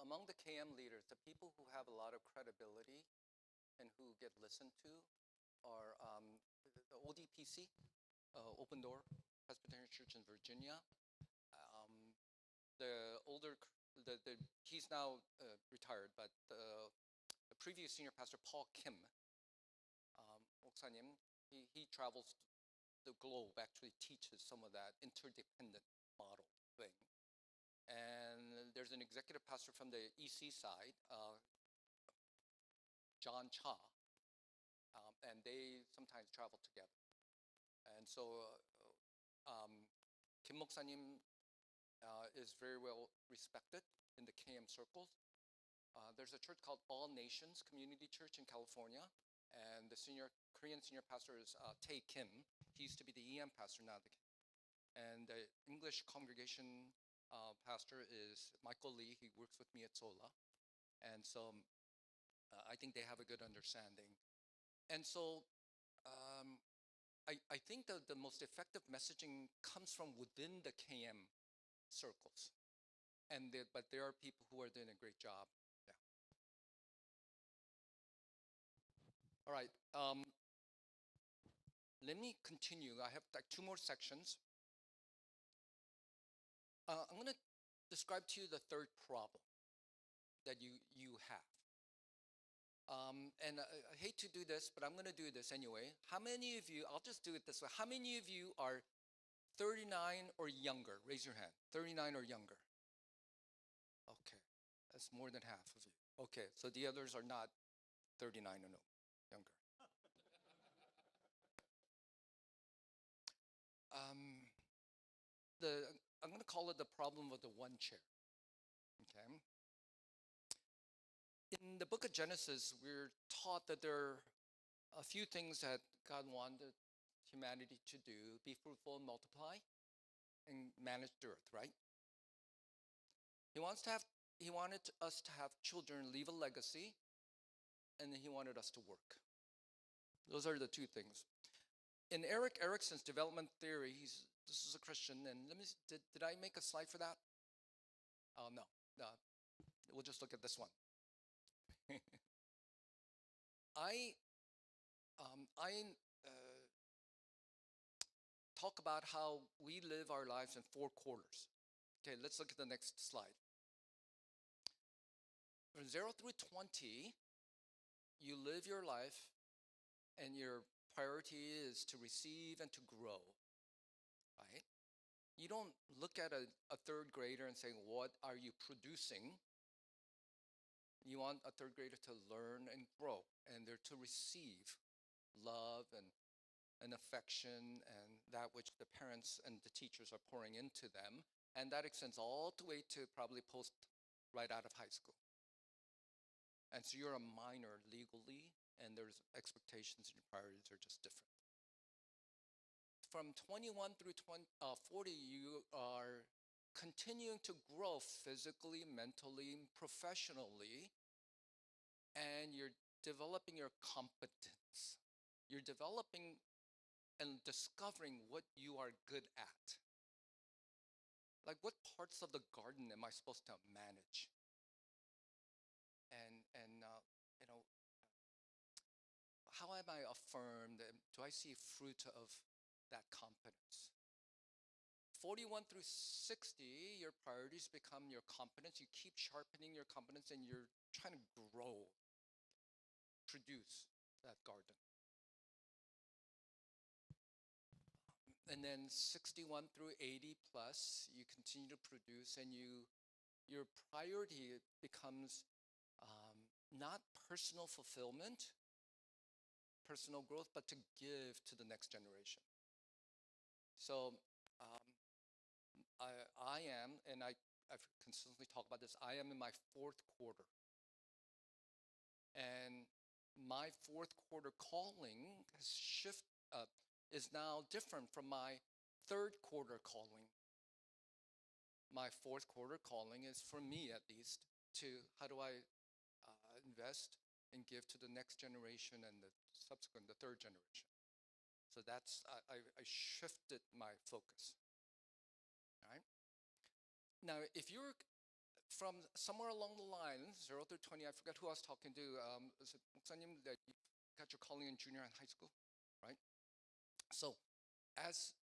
Among the KM leaders, the people who have a lot of credibility and who get listened to are the ODPC, Open Door Presbyterian Church in Virginia. Um, the older, he's now retired, but the previous senior pastor, Paul Kim, 목사님, he travels the globe, actually teaches some of that interdependent model thing. And there's an executive pastor from the EC side, John Cha, and they sometimes travel together. And so Kim 목사님 is very well respected in the KM circles. There's a church called All Nations Community Church in California, and the Korean senior pastor is Tae Kim. He used to be the EM pastor, now and the English congregation pastor is Michael Lee. He works with me at Sola, and so I think they have a good understanding. And so I think the most effective messaging comes from within the KM circles, but there are people who are doing a great job. Yeah. All right. Let me continue. I have like 2 more sections. I'm going to describe to you the third problem that you have. And I hate to do this, but I'm going to do this anyway. How many of you, I'll just do it this way. How many of you are 39 or younger? Raise your hand. 39 or younger. Okay, that's more than half of you. Okay, so the others are not 39 or no, younger. I'm going to call it the problem of the one chair. Okay. In the book of Genesis, we're taught that there are a few things that God wanted humanity to do: be fruitful and multiply, and manage the earth. Right? He wanted us to have children, leave a legacy, and then he wanted us to work. Those are the 2 things. In Erik Erikson's development theory, this is a Christian, and did I make a slide for that? Oh, no. We'll just look at this one. I talk about how we live our lives in 4 quarters. Okay, let's look at the next slide. From 0 through 20, you live your life, and your priority is to receive and to grow, right? You don't look at a 3rd grader and say, what are you producing? You want a 3rd grader to learn and grow, and they're to receive love and affection and that which the parents and the teachers are pouring into them. And that extends all the way to probably post right out of high school. And so you're a minor legally, and there's expectations and your priorities are just different. From 21 through 40, you are continuing to grow physically, mentally, professionally, and you're developing your competence. You're developing and discovering what you are good at. Like, what parts of the garden am I supposed to manage? And how am I affirmed? Do I see fruit of that competence? 41 through 60, your priorities become your competence. You keep sharpening your competence, and you're trying to grow, produce that garden. And then 61 through 80 plus, you continue to produce, and your priority becomes not personal fulfillment, personal growth, but to give to the next generation. So I am, and I've consistently talked about this, I am in my 4th quarter. And my 4th quarter calling is now different from my third quarter calling. My fourth quarter calling is, for me at least, to how do I invest and give to the next generation and the subsequent, the third generation. So that's, I shifted my focus. All right? Now, if you're from somewhere along the line, 0 through 20, I forgot who I was talking to. Was it 목사님 that you got your calling in junior and high school, right? So, as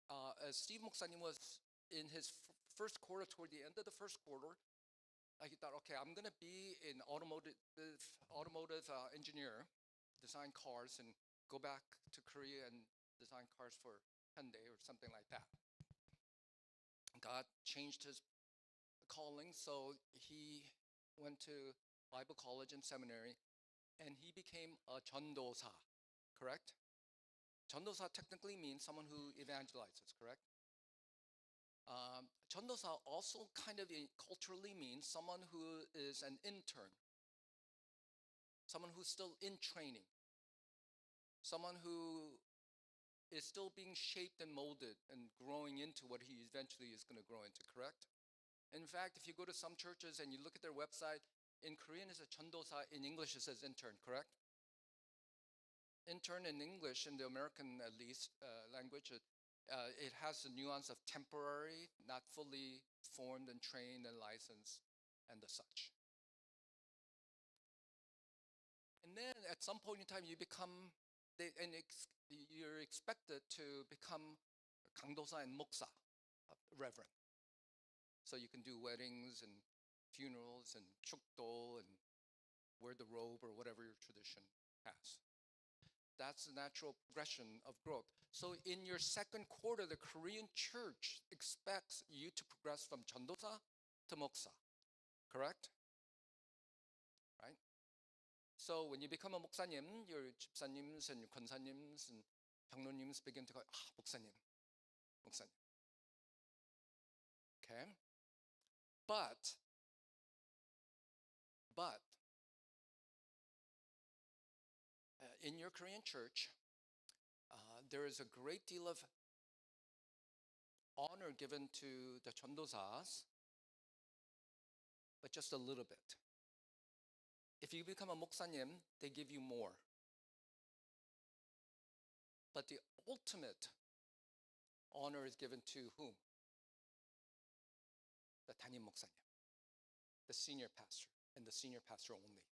Steve 목사님 was in his first quarter, toward the end of the first quarter, he thought, okay, I'm going to be an automotive engineer, design cars, and go back to Korea and design cars for Hyundai or something like that. God changed his calling, so he went to Bible college and seminary, and he became a 전도사, correct? 전도사 technically means someone who evangelizes, correct? 전도사 also kind of culturally means someone who is an intern, someone who's still in training, someone who is still being shaped and molded and growing into what he eventually is going to grow into, correct? In fact, if you go to some churches and you look at their website, in Korean it says 전도사, in English it says intern, correct? Intern in English, in the American at least language, it has the nuance of temporary, not fully formed and trained and licensed, and the such. And then at some point in time, you become, you're expected to become 강도사 and 목사, reverend. So you can do weddings and funerals and 축도 and wear the robe or whatever your tradition has. That's the natural progression of growth. So in your second quarter, the Korean church expects you to progress from 전도사 to 목사, correct? Right? So when you become a 목사님, your 집사님s and your 권사님s and 장로님s begin to go, 목사님, 목사님. Okay? But in your Korean church, there is a great deal of honor given to the 전도사s, but just a little bit. If you become a 목사님, they give you more. But the ultimate honor is given to whom? The 담임 목사님, the senior pastor, and the senior pastor only.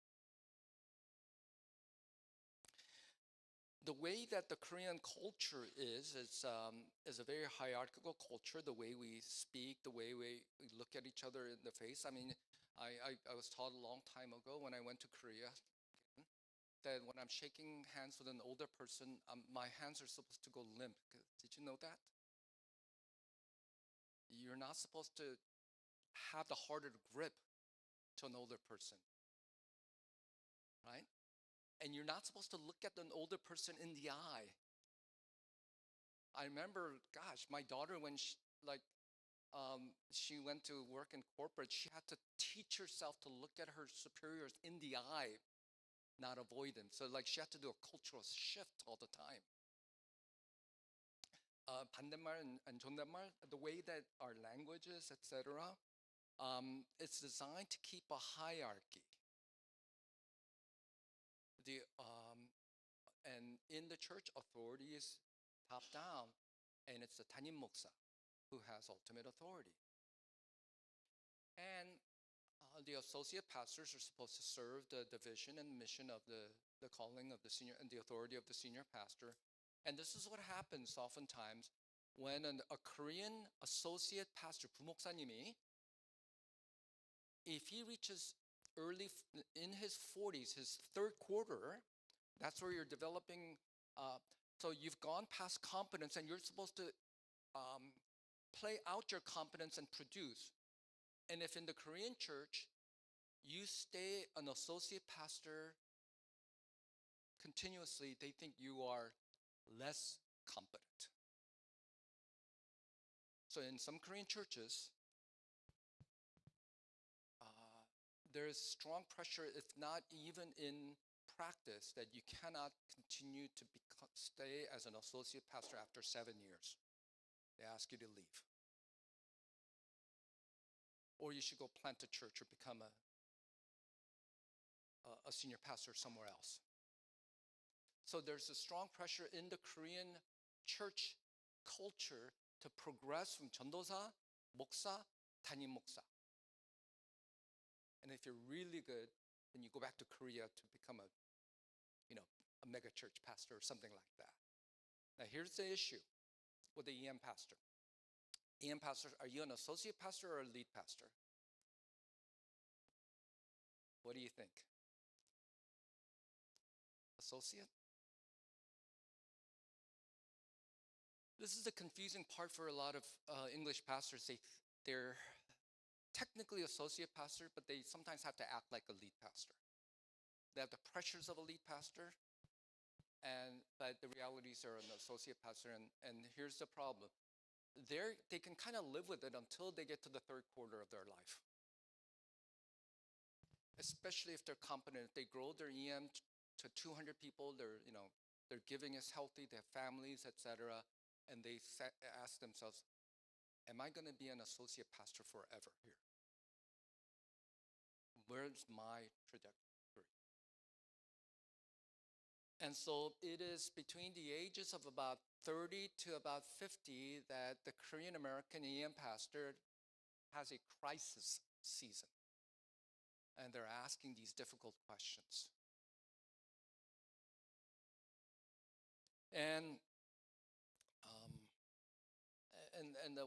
The way that the Korean culture is a very hierarchical culture. The way we speak, the way we look at each other in the face. I mean, I was taught a long time ago when I went to Korea that when I'm shaking hands with an older person, my hands are supposed to go limp. Did you know that? You're not supposed to have the harder grip to an older person, right? And you're not supposed to look at an older person in the eye. I remember, gosh, my daughter, when she went to work in corporate, she had to teach herself to look at her superiors in the eye, not avoid them. So she had to do a cultural shift all the time. 반대말 and 존댓말, the way that our languages, etc., it's designed to keep a hierarchy. And in the church, authority is top down, and it's the 담임 목사 who has ultimate authority. And the associate pastors are supposed to serve the vision and mission of the calling of the senior and the authority of the senior pastor. And this is what happens oftentimes when a Korean associate pastor, 부목사님이, if he reaches early in his 40s, his third quarter, that's where you're developing. So you've gone past competence, and you're supposed to play out your competence and produce. And if in the Korean church you stay an associate pastor continuously, they think you are less competent. So in some Korean churches, there is strong pressure, if not even in practice, that you cannot continue to stay as an associate pastor after 7 years. they ask you to leave. Or you should go plant a church or become a senior pastor somewhere else. So there's a strong pressure in the Korean church culture to progress from 전도사, 목사, 담임 목사. And if you're really good, then you go back to Korea to become a mega church pastor or something like that. Now here's the issue with the EM pastor. EM pastor, are you an associate pastor or a lead pastor? What do you think? Associate? This is the confusing part for a lot of English pastors. They're technically associate pastor, but they sometimes have to act like a lead pastor. They have the pressures of a lead pastor, but the realities are an associate pastor. And here's the problem. They can kind of live with it until they get to the third quarter of their life. Especially if they're competent. If they grow their EM to 200 people, their giving is healthy, they have families, etc. And they ask themselves, am I going to be an associate pastor forever here? Where's my trajectory? And so it is between the ages of about 30 to about 50 that the Korean American EM pastor has a crisis season. And they're asking these difficult questions. And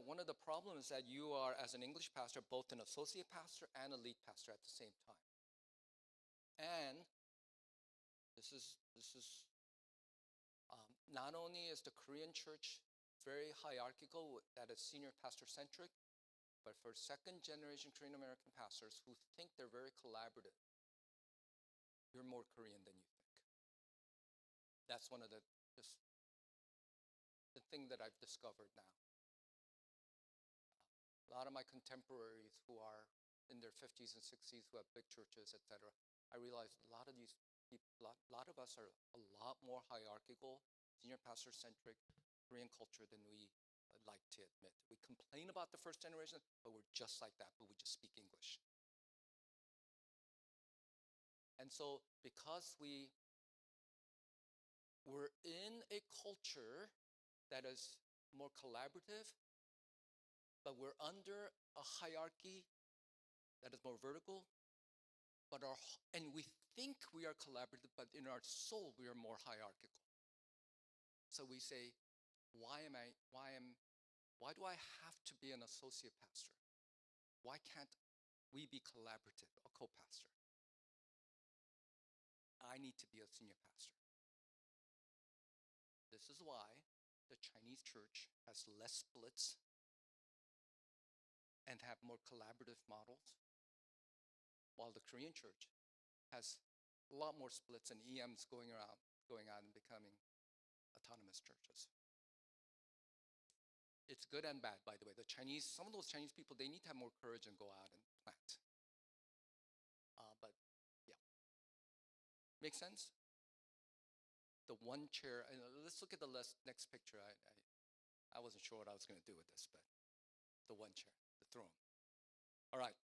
one of the problems is that you are, as an English pastor, both an associate pastor and a lead pastor at the same time. And this is not only is the Korean church very hierarchical, that is senior pastor centric, but for second generation Korean American pastors who think they're very collaborative, you're more Korean than you think. That's one of the thing that I've discovered now. A lot of my contemporaries who are in their 50s and 60s who have big churches, etc., I realized a lot of these people, a lot of us are a lot more hierarchical, senior pastor-centric Korean culture than we like to admit. We complain about the first generation, but we're just like that, but we just speak English. And so because we're in a culture that is more collaborative, but we're under a hierarchy that is more vertical, and we think we are collaborative, but in our soul we are more hierarchical. So we say, why do I have to be an associate pastor? Why can't we be collaborative, a co-pastor? I need to be a senior pastor. This is why the Chinese church has less splits and have more collaborative models, while the Korean church has a lot more splits and EMs going out and becoming autonomous churches. It's good and bad, by the way. Some of those Chinese people, they need to have more courage and go out and plant. But yeah, make sense? The one chair, and let's look at the next picture. I wasn't sure what I was going to do with this, but the one chair, the throne. All right.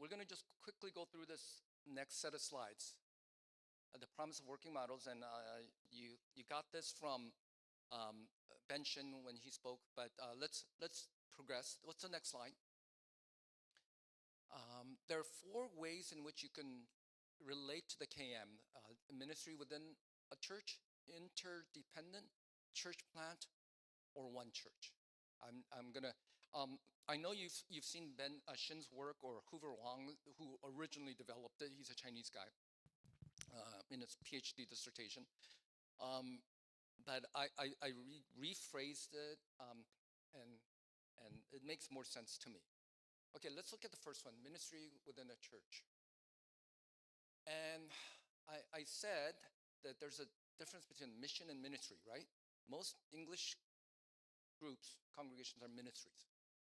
We're going to just quickly go through this next set of slides. The promise of working models, and you got this from Ben Shin when he spoke, but let's progress. What's the next slide? There are 4 ways in which you can relate to the KM. Ministry within a church, interdependent, church plant, or one church. I know you've seen Ben Shin's work, or Hoover Wang, who originally developed it. He's a Chinese guy in his PhD dissertation. But I rephrased it, and it makes more sense to me. Okay, let's look at the first one, ministry within a church. And I said that there's a difference between mission and ministry, right? Most English groups, congregations are ministries.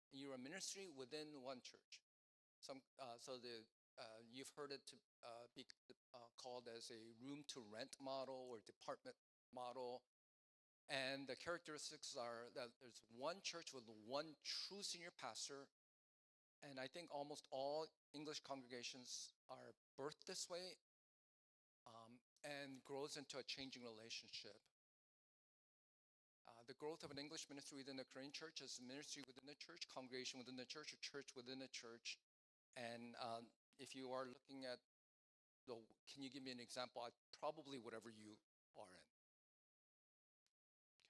And you're a ministry within one church. You've heard it to be called as a room to rent model or department model. And the characteristics are that there's one church with one true senior pastor, and I think almost all English congregations are birthed this way, and grows into a changing relationship. The growth of an English ministry within the Korean church is ministry within the church, congregation within the church, or church within the church. And if you are looking at can you give me an example? Probably whatever you are in.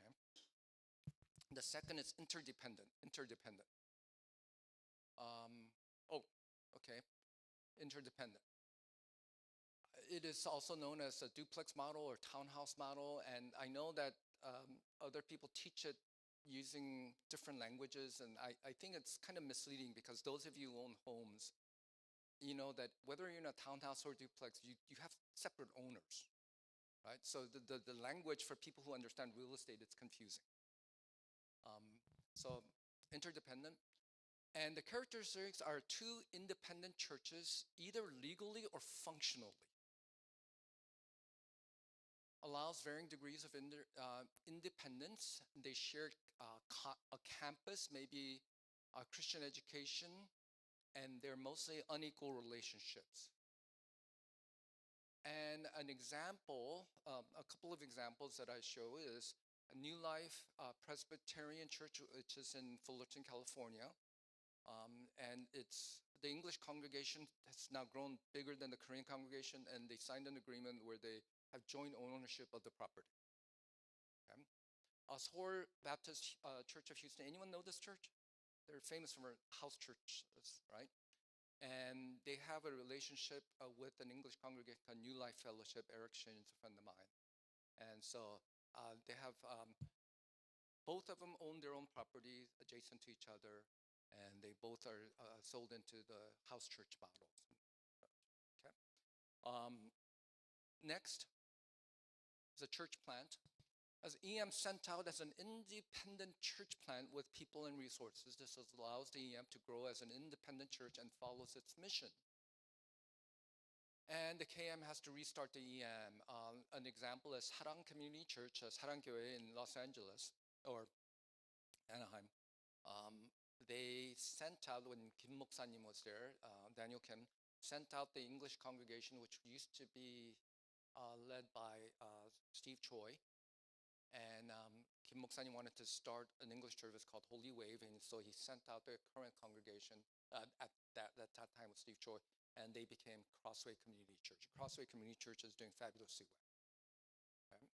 Okay. The second is interdependent. Okay. Interdependent. It is also known as a duplex model or townhouse model, and I know that other people teach it using different languages, and I think it's kind of misleading because those of you who own homes, you know that whether you're in a townhouse or duplex, you have separate owners, right? So the language for people who understand real estate, it's confusing. So interdependent. And the characteristics are two independent churches, either legally or functionally. Allows varying degrees of independence. They share a campus, maybe Christian education, and they're mostly unequal relationships. And an example, a couple of examples that I show is a New Life Presbyterian Church, which is in Fullerton, California. And the English congregation has now grown bigger than the Korean congregation, and they signed an agreement where they have joint ownership of the property. Okay. Seoul Baptist Church of Houston. Anyone know this church? They're famous for house churches, right? And they have a relationship with an English congregation called New Life Fellowship. Eric Shin is a friend of mine. And so they have, both of them own their own properties adjacent to each other, and they both are sold into the house church models. Okay. Next is a church plant. As EM sent out as an independent church plant with people and resources, this allows the EM to grow as an independent church and follows its mission. And the KM has to restart the EM. An example is Sarang Community Church, 사랑교회 in Los Angeles, or Anaheim. They sent out, when Kim Moksa님 was there, Daniel Kim, sent out the English congregation, which used to be led by Steve Choi. And Kim Moksa님 wanted to start an English service called Holy Wave, and so he sent out the current congregation at that time with Steve Choi, and they became Crossway Community Church. Crossway Community Church is doing fabulously well. Okay.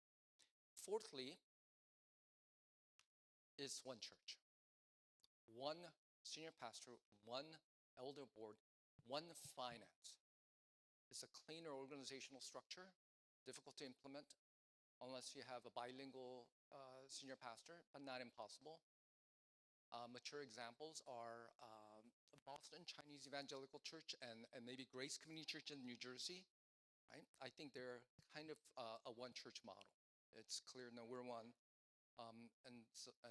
Fourthly, is one church. One senior pastor, one elder board, one finance. It's a cleaner organizational structure, difficult to implement unless you have a bilingual senior pastor, but not impossible. Mature examples are Boston Chinese Evangelical Church and maybe Grace Community Church in New Jersey. Right? I think they're kind of a one church model. It's clear, no, we're one, and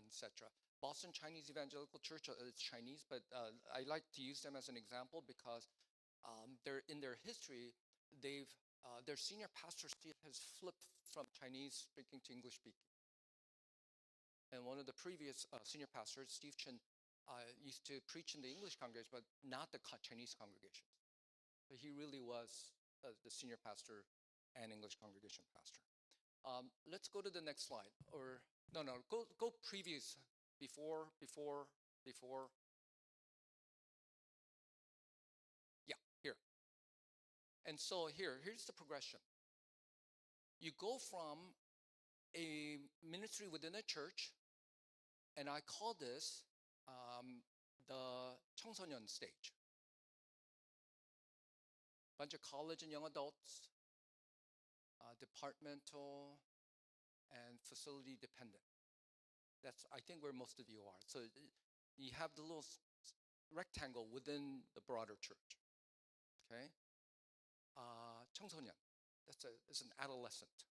etc. Boston Chinese Evangelical Church, it's Chinese, but I like to use them as an example because they're in their history, their senior pastor Steve has flipped from Chinese speaking to English speaking. And one of the previous senior pastors, Steve Chen, used to preach in the English congregation, but not the Chinese congregations. But he really was the senior pastor and English congregation pastor. Let's go to the next slide. Or no, go previous, before. Yeah, here. And so here's the progression. You go from a ministry within a church, and I call this the 청소년 stage. Bunch of college and young adults, departmental and facility dependent. That's, I think, where most of you are. So you have the little rectangle within the broader church. Okay? 청소년, it's an adolescent.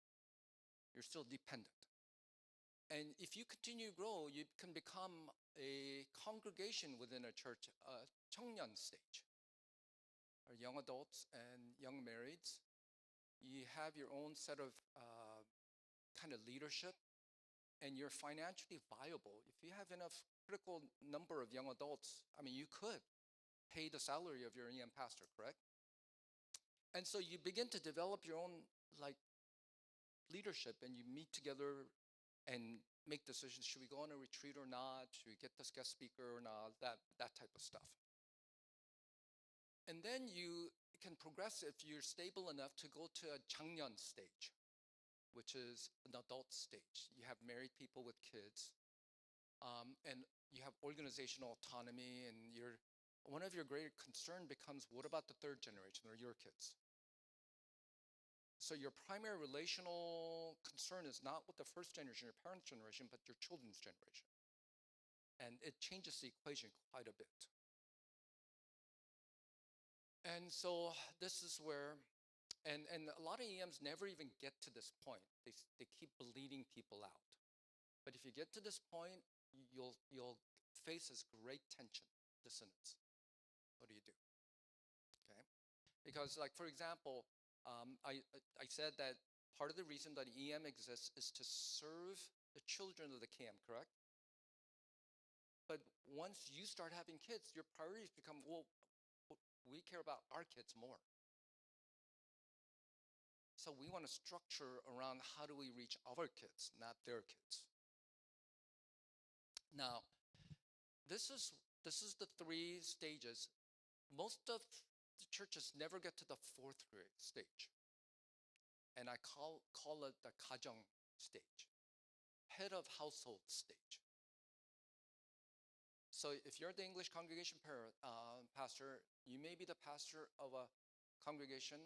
You're still dependent. And if you continue to grow, you can become a congregation within a church, 청년 stage, or young adults and young marrieds. You have your own set of kind of leadership, and you're financially viable, if you have enough critical number of young adults, I mean, you could pay the salary of your EM pastor, correct? And so you begin to develop your own like leadership, and you meet together and make decisions. Should we go on a retreat or not? Should we get this guest speaker or not? That type of stuff. And then you can progress if you're stable enough to go to a 장년 stage, which is an adult stage. You have married people with kids, and you have organizational autonomy, and one of your great concern becomes, what about the third generation or your kids? So your primary relational concern is not with the first generation, your parents' generation, but your children's generation. And it changes the equation quite a bit. And so this is where, and a lot of EMs never even get to this point. They keep bleeding people out. But if you get to this point, you'll face this great tension, dissonance. What do you do? Okay, because like for example, I said that part of the reason that EM exists is to serve the children of the KM, correct? But once you start having kids, your priorities become, well, we care about our kids more. So we want to structure around how do we reach our kids, not their kids. Now, this is the 3 stages. Most of the churches never get to the 4th stage. And I call it the 가정 stage, head of household stage. So if you're the English congregation pastor, you may be the pastor of a congregation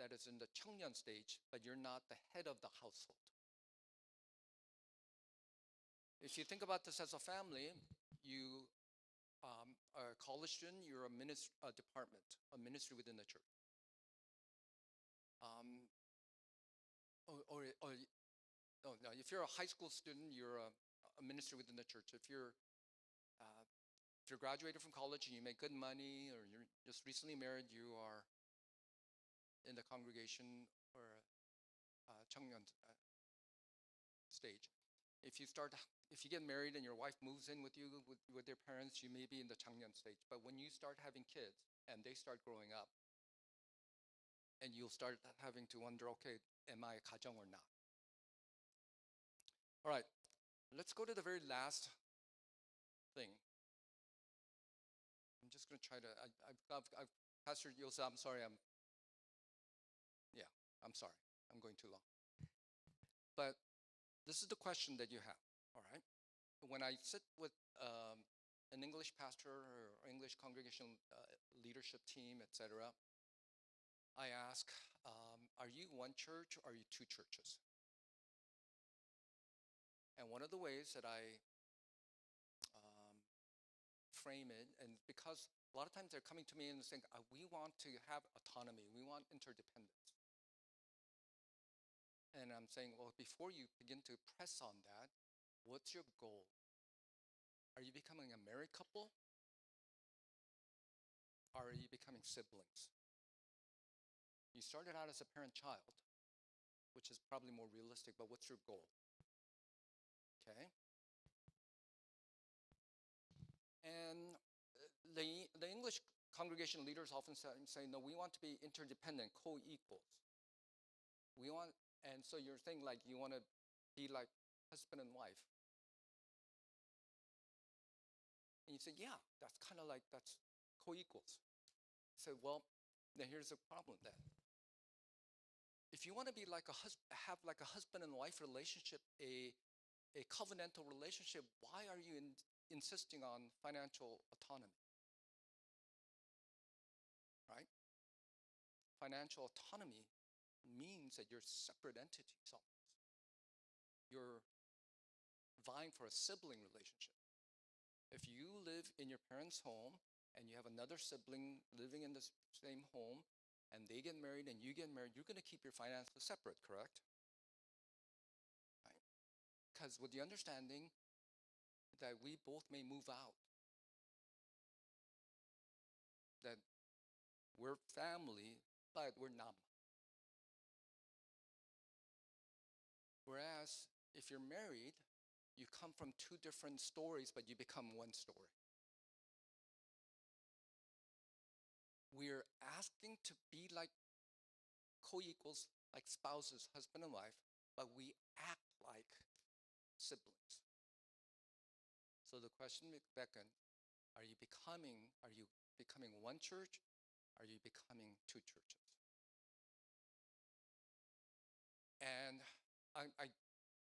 that is in the 청년 stage, but you're not the head of the household. If you think about this as a family, you are a college student, you're a department, a ministry within the church. No, if you're a high school student, you're a ministry within the church. If you're graduated from college and you make good money, or you're just recently married, you are in the congregation or 청년 stage. If you get married and your wife moves in with you with their parents, you may be in the 장년 stage. But when you start having kids and they start growing up, and you'll start having to wonder, okay, am I a 가정 or not? All right, let's go to the very last thing. I'm just going to try to, I've Pastor Yosa, I'm sorry, I'm sorry, I'm going too long. But this is the question that you have, all right? When I sit with an English pastor or English congregational leadership team, etc., I ask, are you one church or are you 2 churches? And one of the ways that I frame it, and because a lot of times they're coming to me and saying, we want to have autonomy, we want interdependence. And I'm saying, well, before you begin to press on that, what's your goal? Are you becoming a married couple? Or are you becoming siblings? You started out as a parent-child, which is probably more realistic, but what's your goal? Okay? And the English congregation leaders often say, no, we want to be interdependent, co-equals. And so you're saying like you want to be like husband and wife. And you say, yeah, that's kind of like, that's co-equals. So, well, then here's the problem then. If you want to be like have like a husband and wife relationship, a covenantal relationship, why are you insisting on financial autonomy? Right? Financial autonomy means that you're separate entities almost. You're vying for a sibling relationship. If you live in your parents' home and you have another sibling living in the same home and they get married and you get married, you're going to keep your finances separate, correct? Right? Because with the understanding that we both may move out, that we're family, but we're not. Whereas if you're married, You come from two different stories, but you become one story. We're asking to be like co-equals, like spouses, husband and wife, but we act like siblings. So the question beckons, are you becoming one church? Are you becoming two churches? And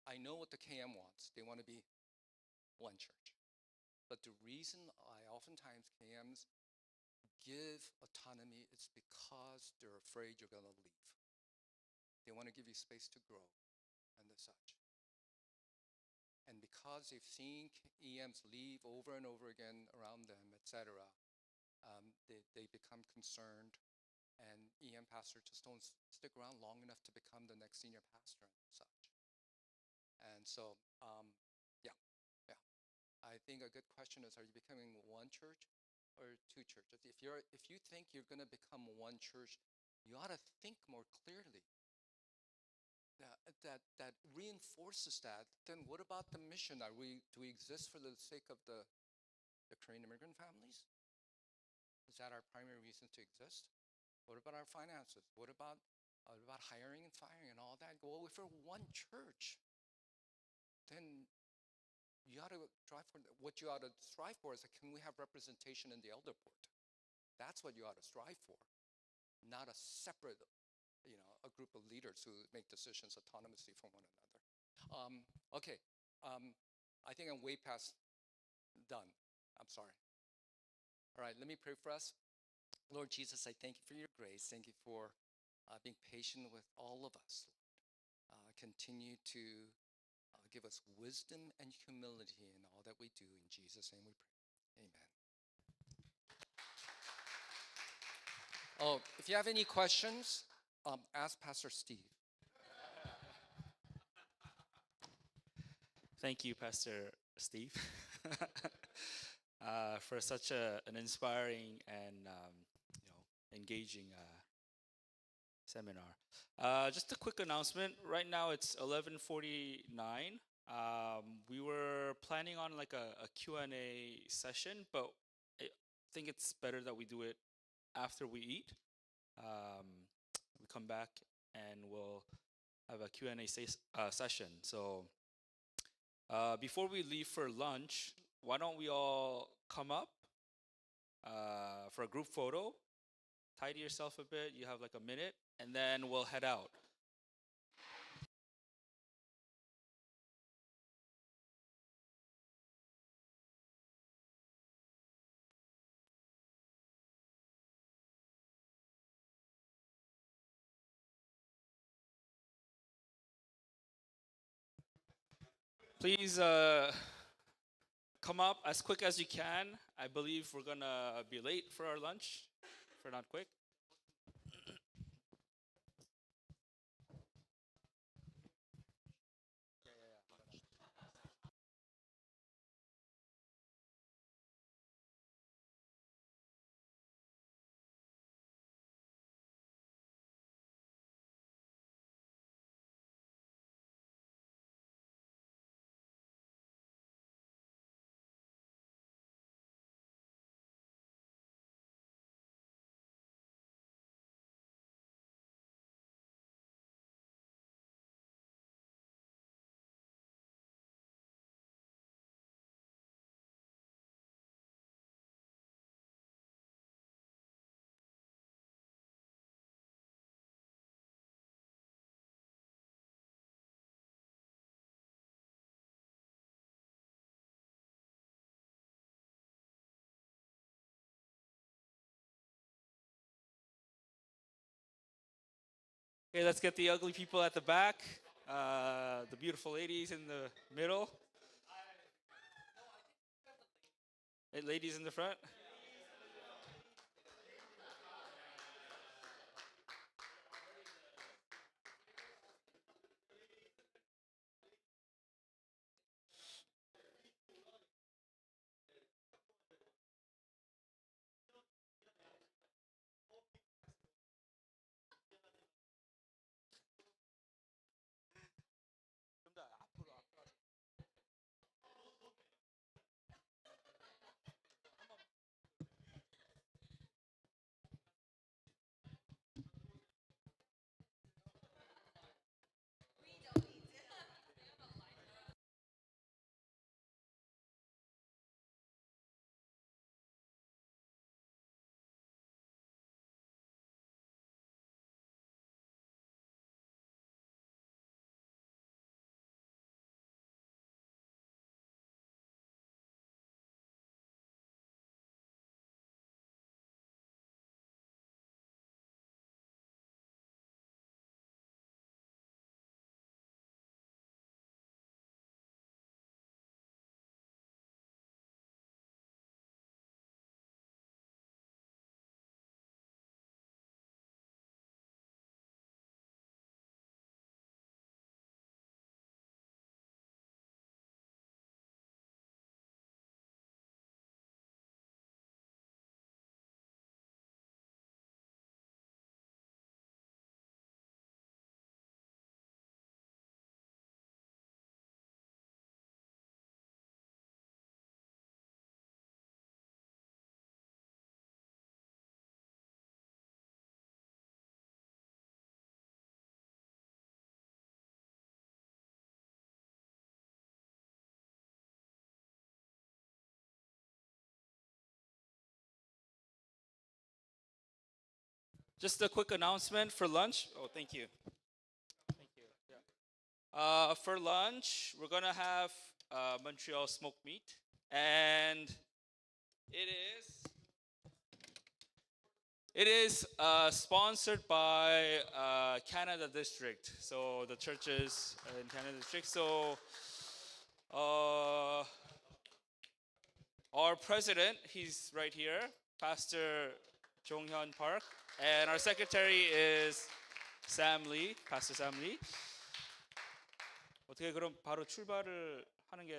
I know what the KM wants. They want to be one church. But the reason I oftentimes KMs give autonomy is because they're afraid you're going to leave. They want to give you space to grow and the such. And because they've seen EMs leave over and over again around them, etc., they become concerned, and EM pastors just don't stick around long enough to become the next senior pastor and such. And so, yeah. I think a good question is, are you becoming one church or two churches? If you think you're going to become one church, you ought to think more clearly. That reinforces that. Then what about the mission? Do we exist for the sake of the Korean immigrant families? Is that our primary reason to exist? What about our finances? What about hiring and firing and all that? Well, if we're one church, then you ought to strive for what you ought to strive for is, can we have representation in the elder board? That's what you ought to strive for, not a separate, a group of leaders who make decisions autonomously from one another. Okay, I think I'm way past done. I'm sorry. All right, let me pray for us. Lord Jesus, I thank you for your grace. Thank you for being patient with all of us. Continue to give us wisdom and humility in all that we do. In Jesus' name we pray. Amen. Oh, if you have any questions, ask Pastor Steve. Thank you, Pastor Steve, for such an inspiring and engaging seminar. Just a quick announcement. Right now it's 11:49. We were planning on like a Q&A session, but I think it's better that we do it after we eat. We come back and we'll have a Q&A session. So before we leave for lunch, why don't we all come up for a group photo? Tidy yourself a bit. You have like a minute, and then we'll head out. Please come up as quick as you can. I believe we're gonna be late for our lunch if we're not quick. Okay, let's get the ugly people at the back, the beautiful ladies in the middle. Hey, ladies in the front. Just a quick announcement for lunch. Oh, thank you. Thank you. Yeah. For lunch, we're gonna have Montreal smoked meat, and it is sponsored by Canada District. So the churches in Canada District. So our president, he's right here, Pastor Jonghyun Park, and our secretary is Sam Lee, Pastor Sam Lee. 어떻게 그럼 바로 출발을 하는 게